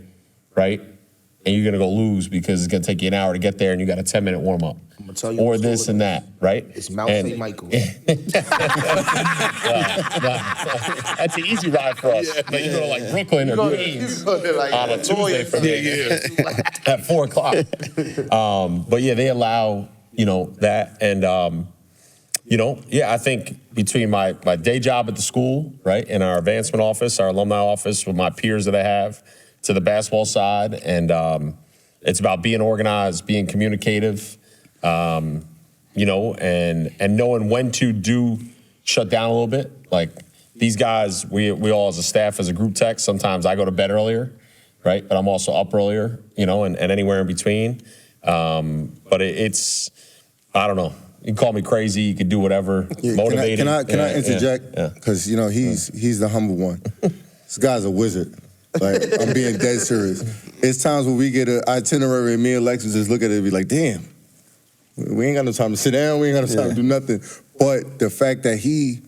right? And you're going to go lose because it's going to take you an hour to get there and you got a 10-minute warm-up. I'm gonna tell you or this and that, right? It's Mount St. Michael. That's an easy ride for us. But you go to like Brooklyn or Queens on a Tuesday for me at 4 o'clock. But yeah, they allow, you know, that. And, you know, yeah, I think between my day job at the school, right, and our advancement office, our alumni office with my peers that I have, to the basketball side, and it's about being organized, being communicative, you know, and knowing when to do shut down a little bit. Like these guys, we all as a staff, as a group text, sometimes I go to bed earlier, right? But I'm also up earlier, you know, and anywhere in between. But it's, I don't know. You can call me crazy. You can do whatever. Motivated. Can I interject? Because, you know, he's the humble one. This guy's a wizard. Like, I'm being dead serious. It's times when we get an itinerary and me and Lex just look at it and be like, damn, we ain't got no time to sit down. We ain't got no time to do nothing. But the fact that he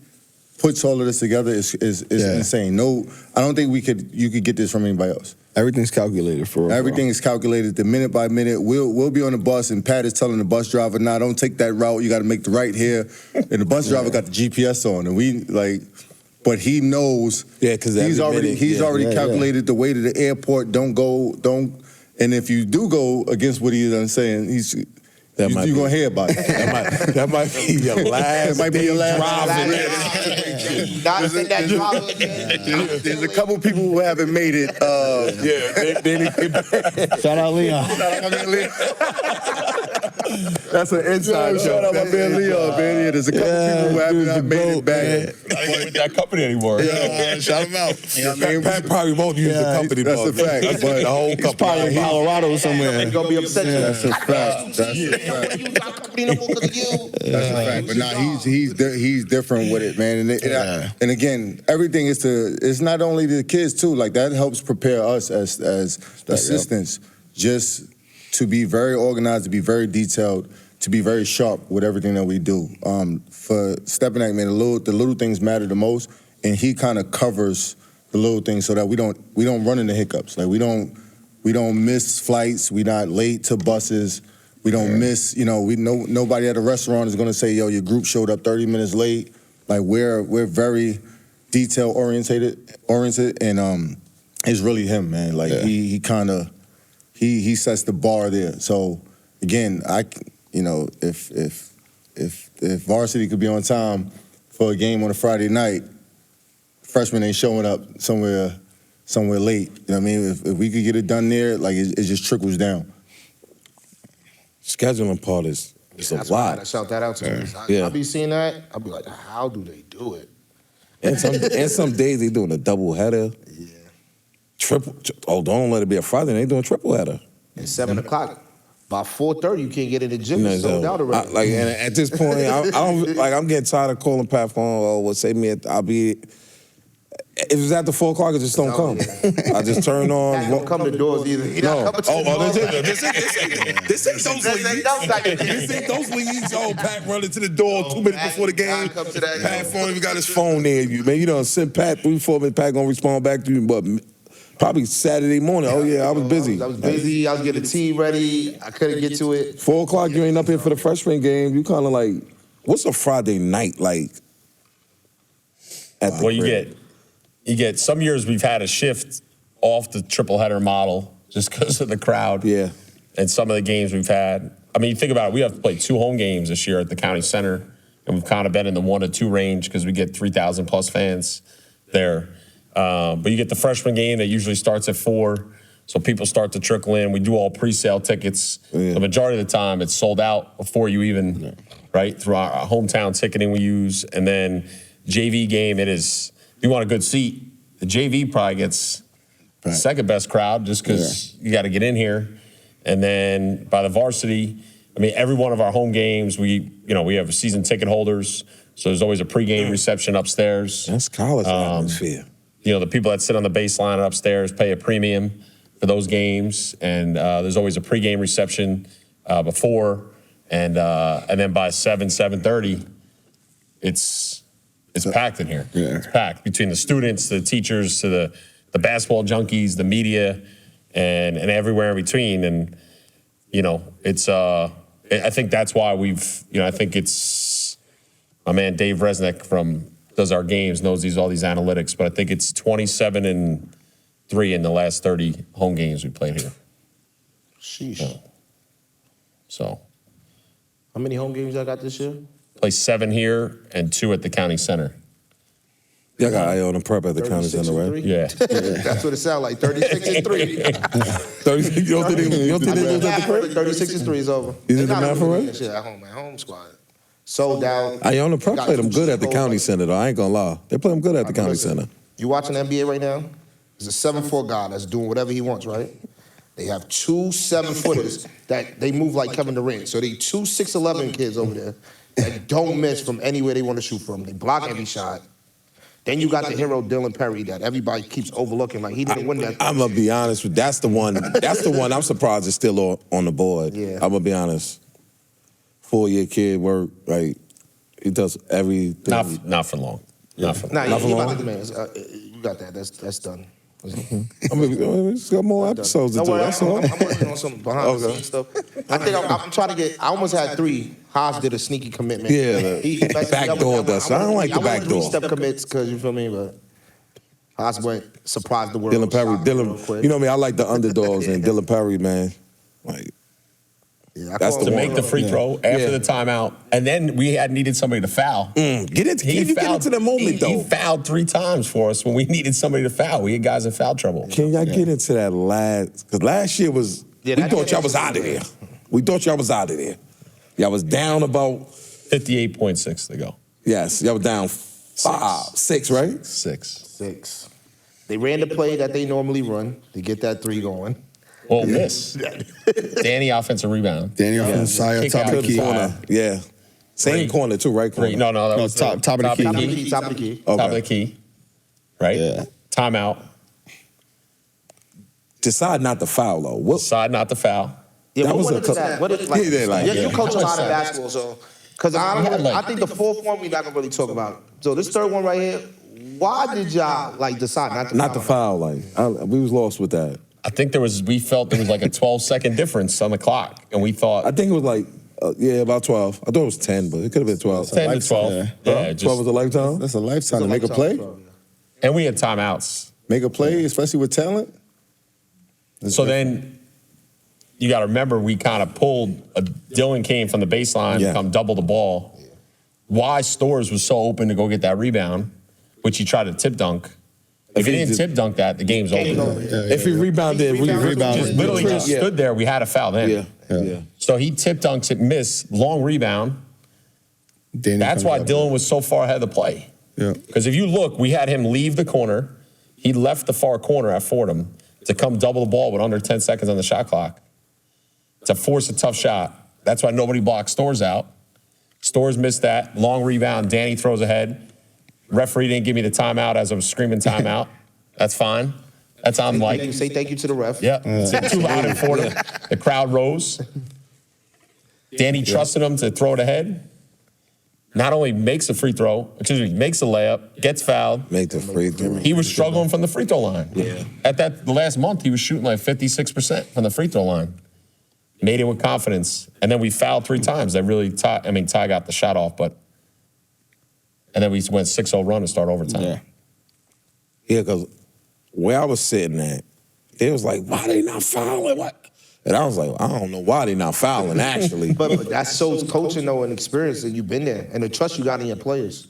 puts all of this together is insane. No, I don't think you could get this from anybody else. Everything's calculated for everything is calculated the minute by minute. We'll be on the bus and Pat is telling the bus driver, nah, don't take that route. You got to make the right here. And the bus driver got the GPS on, and we like. But he knows. Yeah, because he's already calculated the way to the airport. Don't. And if you do go against what he's saying, you're gonna hear about it. that might be your last. It might be your last drive. There's a couple people who haven't made it. Shout out Leon. That's an inside joke. Shout out my man Leon, man. Yeah, there's a couple people who haven't made it back. I ain't with that company anymore. Shout him out. You know, Pat probably won't use the company. That's a fact. But the whole company. Probably in Colorado somewhere. He's gonna be upset. That's a fact. That's a fact. That's a fact. But nah, he's different with it, man. And again, everything is it's not only the kids too. Like that helps prepare us as assistants, just to be very organized, to be very detailed, to be very sharp with everything that we do. For Stepinac, man, the little things matter the most, and he kind of covers the little things so that we don't run into hiccups. Like we don't miss flights. We're not late to buses. We don't miss. You know, nobody at a restaurant is gonna say, "Yo, your group showed up 30 minutes late." Like we're very detail oriented, and it's really him, man. Like he sets the bar there. So again, if varsity could be on time for a game on a Friday night, freshmen ain't showing up somewhere late. You know what I mean? If we could get it done there, like it just trickles down. Scheduling part is a lot. I shout that out to me. I be seeing that. I'll be like, how do they do it? And some days they doing a double header. Yeah. Don't let it be a Friday. They doing triple header. At 7 o'clock. By 4:30, you can't get in the gym. You know, It's sold out already. and at this point, I don't like. I'm getting tired of calling Pat phone. Oh, well, save me. I'll be. If it's after 4 o'clock, it just don't come. I just turn on. Pat don't come to doors either. He not coming to the doors. This ain't those leagues. This ain't those leagues. Oh, Pat running to the door 2 minutes before the game. Pat phone even got his phone there. You done send Pat 3-4 minutes. Pat gonna respond back to you, but. Probably Saturday morning. Oh, yeah, I was busy. I was busy. I was getting the tea ready. I couldn't get to it. 4 o'clock, you ain't up here for the freshman game. You kind of like, what's a Friday night like? Well, you get some years we've had a shift off the triple header model just because of the crowd. Yeah. And some of the games we've had. I mean, you think about it, we have to play 2 home games this year at the county center, and we've kind of been in the 1 to 2 range because we get 3,000 plus fans there. But you get the freshman game that usually starts at 4, so people start to trickle in. We do all pre-sale tickets. Yeah. The majority of the time, it's sold out before you even, right, through our hometown ticketing we use. And then JV game, if you want a good seat, the JV probably gets the second best crowd just because you got to get in here. And then by the varsity, I mean, every one of our home games, we have season ticket holders, so there's always a pregame reception upstairs. That's college atmosphere. The people that sit on the baseline upstairs pay a premium for those games, and there's always a pregame reception before, and then by 7:30, it's packed in here. Yeah. It's packed between the students, the teachers, to the basketball junkies, the media, and everywhere in between. And it's I think that's why I think it's my man Dave Resnick does our games, knows all these analytics, but I think it's 27-3 in the last 30 home games we played here. Sheesh. So How many home games y'all got this year? play 7 here and 2 at the county center. Y'all got Iona Prep at the county 36 center, and right? 3? Yeah. That's what it sounds like. 36-3. 36. You don't think they lose at the crib? 36-3 is over. You did They the gotta math lose already? that shit at home, man. Home squad. Sold out. Iona Prep Got played them good at the sold county out. center, though. I ain't gonna lie. They play them good at the county Listen, center. You watching the NBA right now? There's a 7'4" guy that's doing whatever he wants, right? They have 2 7-footers that they move like Kevin Durant. So they 2 6'11" kids over there that don't miss from anywhere they want to shoot from. They block every shot. Then you got the hero Dylan Perry that everybody keeps overlooking like he didn't win that. I'm gonna be honest with that's the one. That's the one I'm surprised is still on the board. Yeah. I'm gonna be honest. 4-year kid work, like he does everything. Not for long. Not for long. Nah, Not for he long? about to, man. You got that. That's done. I mean, we just got more episodes to Don't do. worry, That's all. I'm working on some behind the scenes stuff. I think I'm trying to get. I almost had 3. Haas did a sneaky commitment. Yeah, He messed me up with backdoor that one. does. I don't like the back door. 3-step commits because you feel me, but Haas went surprised the world. Dylan Perry, shocked real quick. you know me. I like the underdogs, and Dylan Perry, man, like Yeah, I that's call the To him one. make the free throw after Yeah. the timeout, and then we had needed somebody to foul. get into the moment though. He fouled 3 times for us when we needed somebody to foul. We had guys in foul trouble. Can y'all get into that last? Because last year was Yeah, we that thought y'all year was was- out of there. We thought y'all was out of there. Y'all was down about 58.6 to go. yes. Y'all was down 5, 6, right? 6. 6. They ran the play that they normally run to get that 3 going. Well, miss. Danny offensive rebound. Daniel from Sire, Kick top out of the key. Corner, yeah. Same Three. corner too, right? Corner. No, that No, was top of the key. Top of the key. Top of the key. Okay. Top of the key. Right? Yeah. Timeout. Decide not to foul though. What? Decide not to foul. Yeah, That but was what a is tough- that? What is like? Yeah, like- you yeah. coach a lot of How much basketball, so because I think the 4th one we're not gonna really talk about. So this 3rd one right here, why did y'all like decide not to Not to foul. Like we was lost with that. I think we felt there was like a 12-second difference on the clock, and we thought I think it was like about 12. I thought it was 10, but it could have been 12. 10 to 12. Yeah. Yeah, 12 was a lifetime. That's a lifetime to make a play. and we had timeouts. Make a play, especially with talent. So then you got to remember we kind of pulled. Dylan came from the baseline, Yeah. come double the ball. Why Stores was so open to go get that rebound, which he tried to tip dunk. If he didn't tip dunk that, the game's over. If he rebounded, we Rebounded. Literally just Yeah. stood there. We had a foul then. Yeah. So he tip dunks it, missed, long rebound. Daniel That's comes why up. Dylan was so far ahead of the play. Yeah. Because if you look, we had him leave the corner. He left the far corner at Fordham to come double the ball with under 10 seconds on the shot clock to force a tough shot. That's why nobody blocked Stores out. Stores missed that. Long rebound. Danny throws ahead. Referee didn't give me the timeout as I was screaming timeout. That's fine. That's on Mike. Say thank you to the ref. Yeah. Too loud in Fordham. The crowd rose. Danny trusted him to throw it ahead. Not only makes a free throw, makes a layup, gets fouled. Make the free throw. He was struggling from the free throw line. Yeah. At the last month, he was shooting like 56% from the free throw line. Made it with confidence. And then we fouled 3 times. That really, Ty got the shot off, but. And then we went 6-0 run to start overtime. Yeah. Yeah, because where I was sitting at, it was like, why they not fouling? What? And I was like, I don't know why they not fouling, actually. But that shows coaching, though, and experience that you've been there and the trust you got in your players.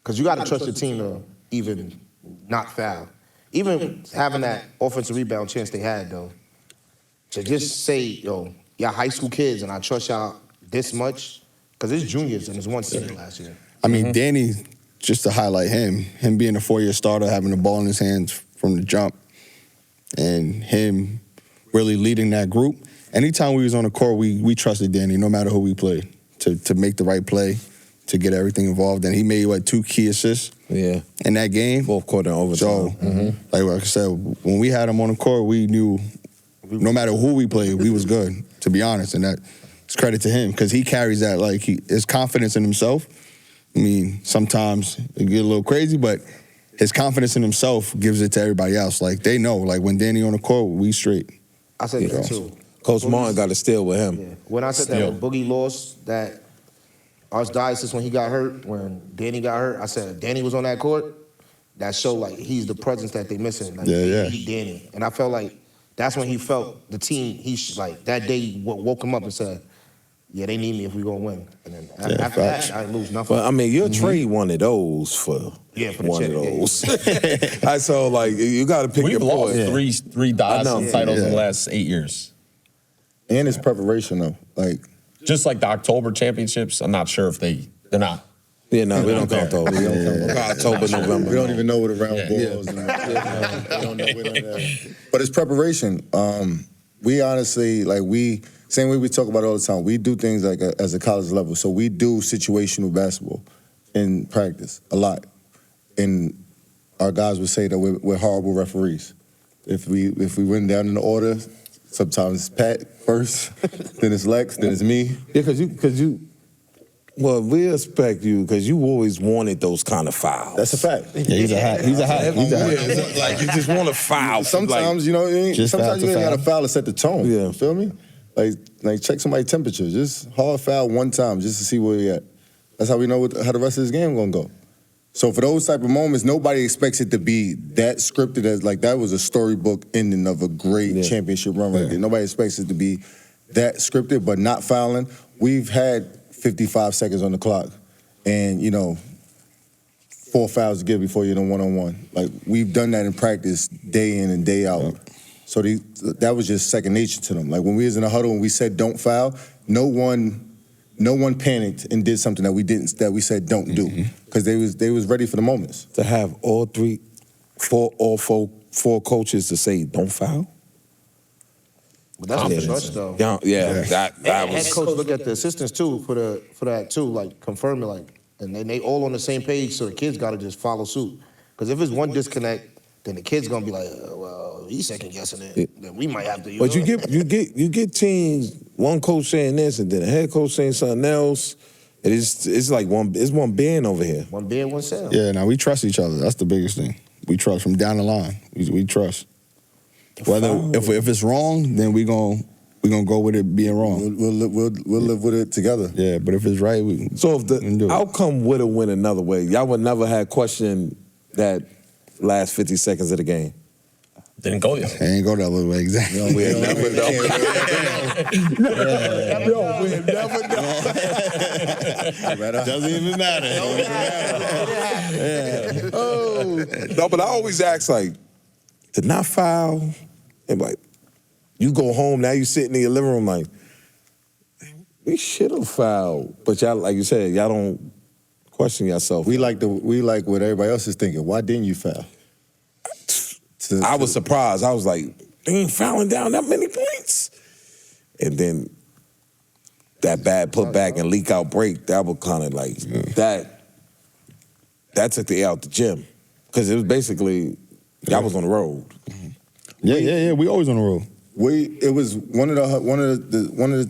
Because you got to trust your team to even not foul. Even having that offensive rebound chance they had, though, to just say, yo, y'all high school kids and I trust y'all this much, because it's juniors and it's one city last year. I mean, Danny, just to highlight him being a 4-year starter, having the ball in his hands from the jump, and him really leading that group. Anytime we was on the court, we trusted Danny, no matter who we played, to make the right play, to get everything involved. And he made, 2 key assists in that game. Fourth quarter and overtime. So, like I said, when we had him on the court, we knew no matter who we played, we was good, to be honest. And that's credit to him, because he carries that, his confidence in himself. I mean, sometimes it get a little crazy, but his confidence in himself gives it to everybody else. Like, they know, when Danny on the court, we straight. I said that, too. Coach Martin got to steal with him. Yeah. When I said that when Boogie lost, that archdiocese when he got hurt, when Danny got hurt, I said Danny was on that court, that showed, he's the presence that they missing. They need Danny. And I felt like that's when he felt the team, that day woke him up and said, yeah, they need me if we're going to win. And then after that, I lose nothing. But, I mean, you'll trade one of those for one of those. So, you got to pick your lost boy. three Dawson titles in the last 8 years. And it's preparation, though. Just like the October championships, I'm not sure if they're not. Yeah, no, we don't count those. We don't count October, November. We don't even know what a round ball is. We don't know that. But it's preparation. We honestly, same way we talk about it all the time, we do things as a college level. So we do situational basketball in practice a lot. And our guys would say that we're horrible referees. If we went down in the order, sometimes it's Pat first, then it's Lex, then it's me. Yeah, because well, we expect you because you always wanted those kind of fouls. That's a fact. Yeah, he's a hat. You just want to foul. Sometimes, you know what I mean? Sometimes you ain't got to foul to set the tone. Yeah. You feel me? Check somebody's temperature. Just hard foul one time just to see where you're at. That's how we know how the rest of this game going to go. So for those type of moments, nobody expects it to be that scripted as that was a storybook ending of a great championship run right there. Nobody expects it to be that scripted, but not fouling. We've had 55 seconds on the clock and, 4 fouls to give before you're in a one-on-one. We've done that in practice day in and day out. Yeah. So that was just second nature to them. When we was in a huddle and we said don't foul, no one panicked and did something that we said don't do, because they was ready for the moments. To have all four coaches to say don't foul. But that's the trust, though. That was. Head coach look at the assistants too for that too, confirm it, and then they all on the same page, so the kids got to just follow suit. Because if it's one disconnect, then the kid's gonna be like, well, he's second guessing it. Then we might have to. But you get teams, one coach saying this and then a head coach saying something else. It's like one band over here. One band, one sound. Yeah, now we trust each other. That's the biggest thing. We trust from down the line. We trust. Whether if it's wrong, then we gonna go with it being wrong. We'll live with it together. Yeah, but if it's right, so if the outcome would have went another way, y'all would never have questioned that last 50 seconds of the game. Didn't go yet. It ain't go that way, exactly. No, we'll never know. We'll never know. Doesn't even matter. No, but I always ask, to not foul, and you go home, now you sitting in your living room we should have fouled. But y'all, like you said, y'all don't question yourself. We like what everybody else is thinking. Why didn't you foul? I was surprised. I was like, they ain't fouling down that many points. And then that bad putback and leak out break, that was kind of like, that took the air out the gym. Because it was basically, y'all was on the road. Yeah. We always on the road. It was one of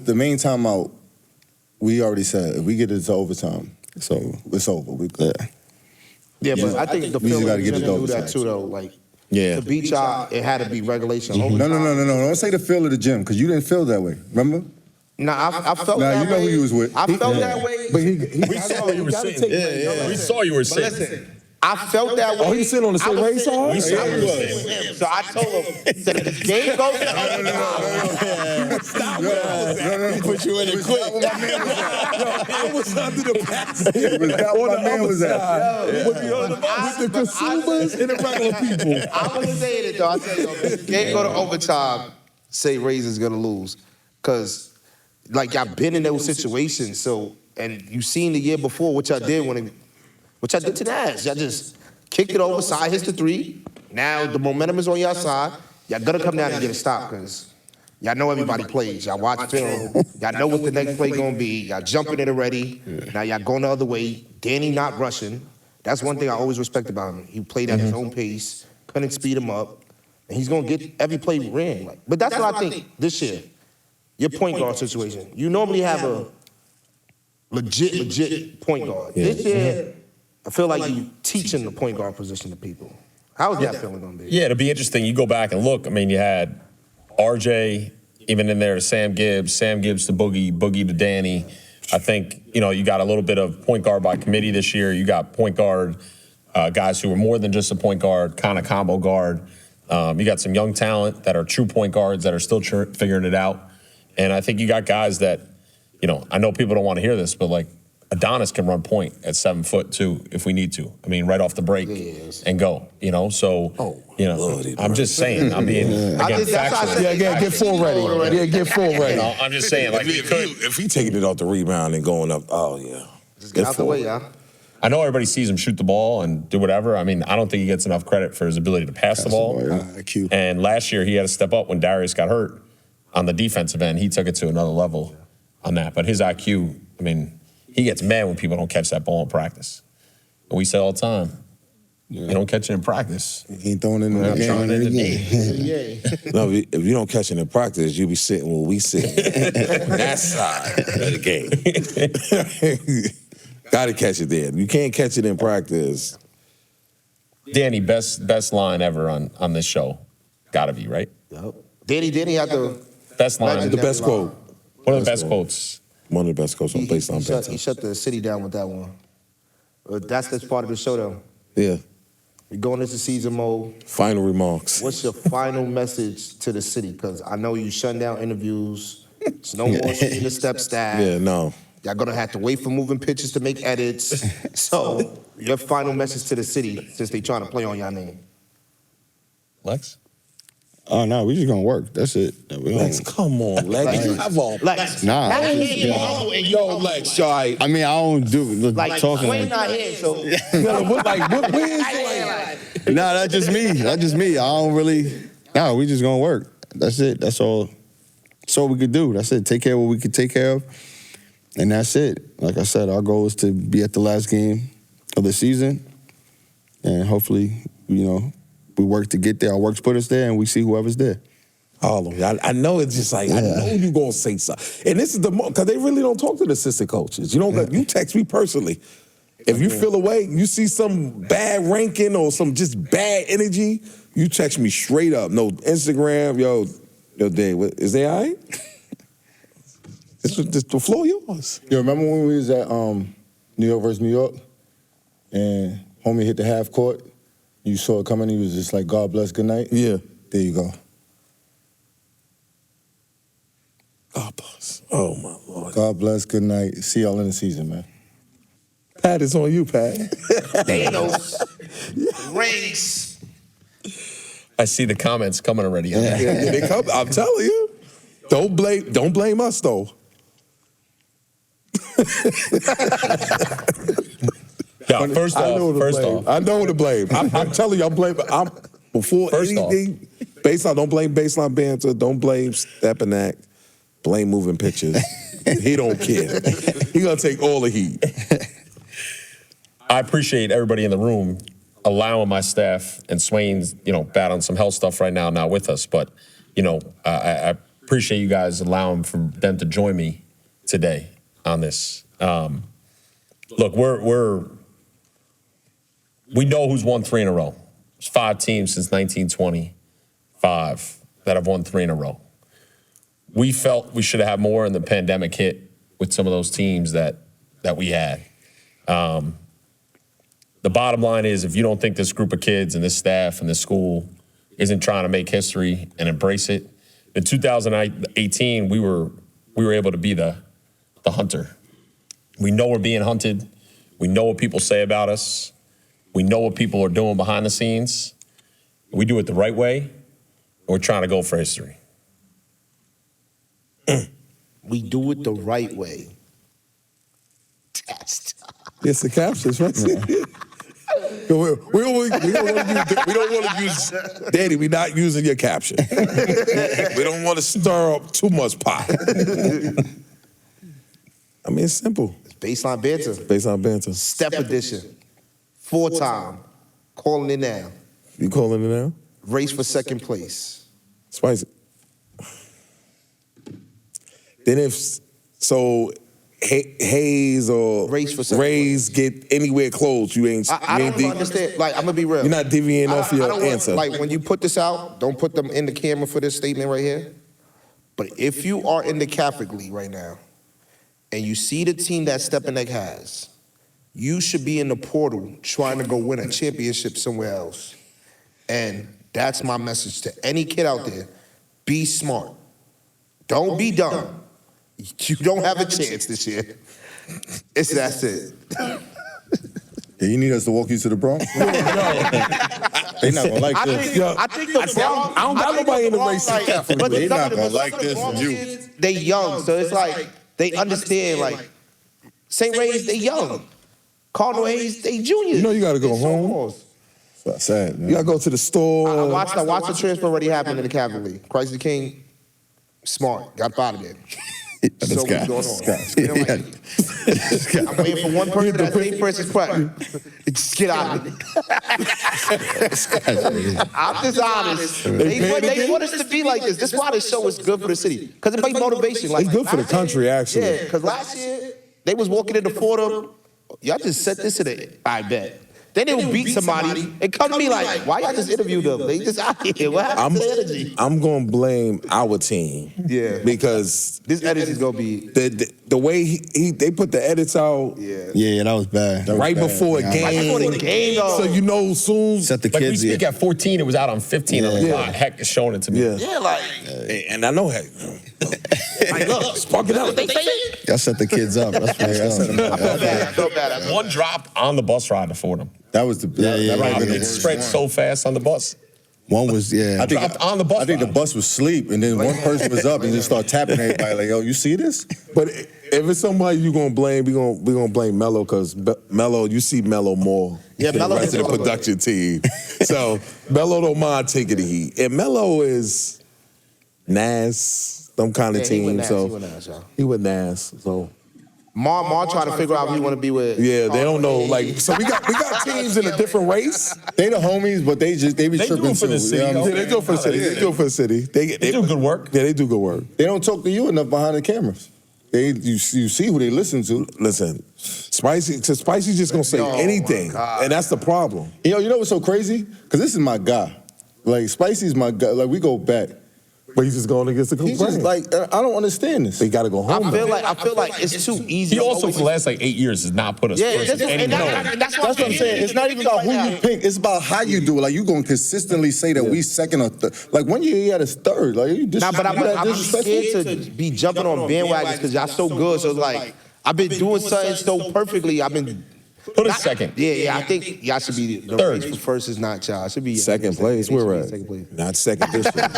the main timeout. We already said if we get it to overtime, it's over. Yeah, but I think the we just gotta Phillies get it do over that too, though. Like, Yeah. to beat y'all, it had to be regulation. No. Don't say the feel of the gym because you didn't feel that way. Remember? Nah, I felt Nah, that you know way. who you was with. I felt that way. But We saw you were sitting. We saw you were sitting. Listen, I felt that way. Oh, he was sitting on the same way he saw We us? saw you were with sitting. him. So I told him that if the game goes to overtime, He put you in it quick. I was under the basket. It was that on my the man other was at. side. With the consumers and the regular people. I was saying it though. I said, yo, if the game go to overtime, say Razor's gonna lose. Cause like y'all been in those situations. So, and you seen the year before what y'all did what y'all did to Nash. Y'all just kicked it over, side hits the three. Now the momentum is on y'all side. Y'all gotta come down and get a stop because y'all know everybody plays. Y'all watch film. Y'all know what the next play gonna be. Y'all jumping it already. Now y'all going the other way. Danny not rushing. That's one thing I always respect about him. He played at his own pace. Couldn't speed him up. And he's gonna get every play ran. Like, but that's what I think this year. Your point guard situation. You normally have a legit point guard. This year, I feel like you teaching the point guard position to people. How is that feeling gonna be? Yeah, it'll be interesting. You go back and look. I mean, you had RJ even in there to Sam Gibbs to Boogie to Danny. I think, you got a little bit of point guard by committee this year. You got point guard guys who are more than just a point guard, kind of combo guard. You got some young talent that are true point guards that are still figuring it out. And I think you got guys that, I know people don't want to hear this, but like Adonis can run point at 7 foot too if we need to. I mean, right off the break and go. So, Lord, I'm just saying. I mean, again, factual. Get full ready. Yeah, get full ready. I'm just saying, like, If he taking it off the rebound and going up, oh yeah. Just get out the way, y'all. I know everybody sees him shoot the ball and do whatever. I mean, I don't think he gets enough credit for his ability to pass the ball. IQ. And last year, he had to step up when Darius got hurt on the defensive end. He took it to another level on that. But his IQ, I mean, he gets mad when people don't catch that ball in practice. And we say all the time, you don't catch it in practice. He ain't throwing it in the game. No, if you don't catch it in practice, you be sitting where we sit. On that side of the game. Got to catch it there. You can't catch it in practice. Danny, best line ever on this show. Got to be, right? Yep. Danny had the Best line. The best quote. One of the best quotes. One of the best quotes on baseline. he shut the city down with that one. But that's part of the show, though. Yeah. We're going into season mode. Final remarks. What's your final message to the city? Because I know you shutting down interviews. It's no more shooting the step staff. Yeah, no. Y'all gonna have to wait for moving pitches to make edits. So, your final message to the city, since they trying to play on y'all name. Lex? Oh, no, we just going to work. That's it. Lex, come on, Lex. You have all. Lex. Nah. Yo, Lex, all right. I mean, I don't do Like, talking Wayne like not here, so. Where is Wayne? Nah, that's just me. That's just me. I don't really. Nah, we just gonna work. That's it. That's all. That's all we could do. That's it. Take care of what we could take care of, and that's it. Like I said, our goal is to be at the last game of the season, and hopefully, we work to get there. Our works put us there, and we see whoever's there. All of them. I know it's just like, I know you gonna say something. And this is because they really don't talk to the assistant coaches. You text me personally. If you feel away, you see some bad ranking or some just bad energy, you text me straight up. No Instagram, yo, Dave, is they all right? It's the floor yours. Yo, remember when we was at New York versus New York, and homie hit the half court? You saw it coming. He was just like, "God bless, good night." Yeah. There you go. God bless. Oh my Lord. God bless, good night. See y'all in the season, man. Pat, it's on you, Pat. Thanos. Rings. I see the comments coming already. On that. Yeah, they come. I'm telling you. Don't blame us though. Yeah, first off. I know the blame. I'm telling you, I'm blaming. before First off. anything, baseline, don't blame baseline banter, don't blame Stepinac, blame moving pictures. He don't care. He gonna take all the heat. I appreciate everybody in the room allowing my staff, and Swain's, battling some health stuff right now, not with us, but, I appreciate you guys allowing for them to join me today on this. Look, we know who's won 3 in a row. There's 5 teams since 1925 that have won 3 in a row. We felt we should have had more, and the pandemic hit with some of those teams that we had. The bottom line is, if you don't think this group of kids and this staff and this school isn't trying to make history and embrace it, in 2018 we were able to be the hunter. We know we're being hunted. We know what people say about us. We know what people are doing behind the scenes. We do it the right way, and we're trying to go for history. We do it the right way. That's tough. It's the captions, right? We don't want to use, Daddy, we're not using your caption. We don't want to stir up too much pot. I mean, it's simple. It's baseline banter. Baseline banter. Step edition. 4-time. Calling it now. You calling it now? Race for second place. Spicy. Then if Hayes or Race for second Rays get anywhere close, you ain't. I don't understand. Like, I'm gonna be real. You're not deviating off I your don't want- answer. Like, when you put this out, don't put them in the camera for this statement right here. But if you are in the Catholic League right now, and you see the team that Stepinac has, you should be in the portal trying to go win a championship somewhere else. And that's my message to any kid out there. Be smart. Don't be dumb. You don't have a chance this year. That's it. Yeah, you need us to walk you to the Bronx? They not gonna like this. I think the Bronx. I don't got nobody in the race. But They not some gonna of like the this Bronx from you. kids, they young, so it's like they understand. Like St. Ray's, they young. Cardinal Hayes, they juniors. You know you gotta go They home. sophomores. That's sad, man. You gotta go to the store. I watched the transfer already happen in the Catholic League. Christ the King, smart, got out of there. This So guy. what's going on? This You know, guy. like, I'm waiting for one person, that same person's pregnant. Just get out of it. I'm just honest. They want us to be like this. This is why this show is good for the city. Because it brings motivation. Like, It's good for the country, actually. Yeah, because last year, they was walking into Fordham. Y'all just set this in the, I bet. Then they would beat somebody and come to me like, why y'all just interview them? They just out here. What happened to the energy? I'm gonna blame our team. Yeah. Because This energy is going to be... the way they put the edits out Yeah, that was bad. right before a Yeah, game. Right before the game, though. So you know soon. Set the Like, we kids. speak at 14, it was out on 15. I'm like, Yeah. wow, heck is showing it to me. Yeah. Yeah, like... And I know, hey, Like, look, sparking out. they say it. Y'all set the kids up. That's what I felt bad. One drop on the bus ride to Fordham. That was the that might have been the It worst spread one. so fast on the bus. One was, yeah. I think dropped on the bus I think the ride. bus was asleep, and then one person was up and just started tapping everybody like, "Yo, you see this?" But if it's somebody you gonna blame, we gonna blame Melo because Melo, you see Melo more Yeah, than Melo the rest of is the Melo. production team. So Melo don't mind taking the heat, and Melo is Nas, them kind of Yeah, he with team. Nas, So he with Nas, y'all. he with Nas. So Mar trying to figure out who he want to be with. yeah, they don't know. Like, so we got teams in a different race. They the homies, but they be They do tripping it for too. the city, You know what I'm Yeah, they do it for the city. They do it for the city. They do good work. Yeah, they do good work. They don't talk to you enough behind the cameras. You see who they listen to. Listen, Spicy's just gonna say Oh, my anything, God. and that's the problem. You know what's so crazy? Because this is my guy. Like Spicy's my guy. Like we go back. But he's just going against the He's just complaint. like I don't understand this. They got to go home. I feel though. like it's too easy. He also, for the last 8 years, has not put us Yeah, first in any that's That's what I'm saying. It's not even about who you pick. It's about how you do it. Like you gonna consistently say that we second or third. Like one year he had us third. Like you Nah, but I'm disrespectful. scared to be jumping on bandwagons because y'all so good. So it's like I've been doing something so perfectly. I've been Put us second. Yeah. I think y'all should be the Third. race for first is not y'all. It should be Second place, we're at. Second place. Not second this year.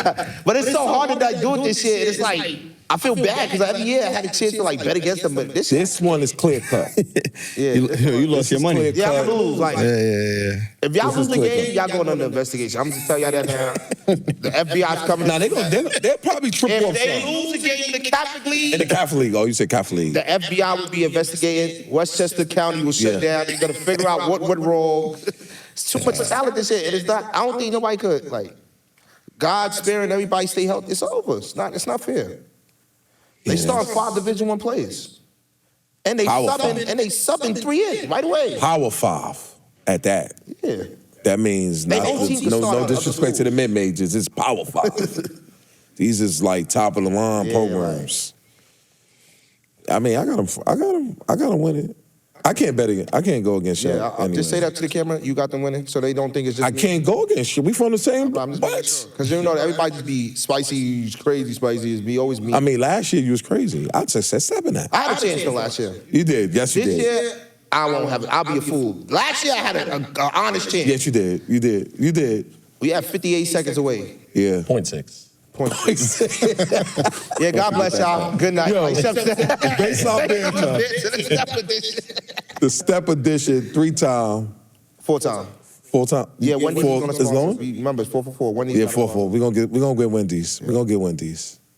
But it's so hard to like, do it this year. It's like I feel bad because every year I had a chance to like bet against them, but This one is clear cut. yeah, You lost your money. yeah, I lose. Like, Yeah. if y'all This lose is the clear game, cut. y'all going under investigation. I'm just tell y'all that now. The FBI's coming. Now they'll probably triple If up they some. lose the game in the Catholic League, In the Catholic League. Oh, you said Catholic League. the FBI will be investigating. Westchester County will shut down. They're gonna figure out what went wrong. It's too much talent this shit. And it's not. I don't think nobody could like. God sparing everybody stay healthy. It's over. It's not fair. They start 5 Division I players, and they Power subbing 3 in right away. Power 5 at that. Yeah. That means They not, don't teach you start no on other disrespect to the mid majors. It's Power 5. These is like top of the line Yeah, programs. I mean, I gotta win it. I can't bet against. I can't go against you. Yeah. I'll just say that to the camera. You got them winning, so they don't think it's just. I can't go against you. We from the same I'm butts. just because you know everybody just be spicy, crazy spicy. Is be always me. I mean, last year you was crazy. I just said 7 at. I had a chance from last year. You did. Yes, you This did. year, I won't have it. I'll be a fool. Last year, I had an honest chance. Yes, you did. You did. You did. We had 58 seconds away. Yeah. 0.6. Yeah, God bless y'all. Good night. Yo, Except based off being the step edition 3-time, 4-time. 4-time. Yeah, Wendy's four gonna is sponsor us. going. Remember, it's 4 for 4. Wendy's Yeah, got 4-4. We're gonna get Wendy's. We're gonna get Wendy's.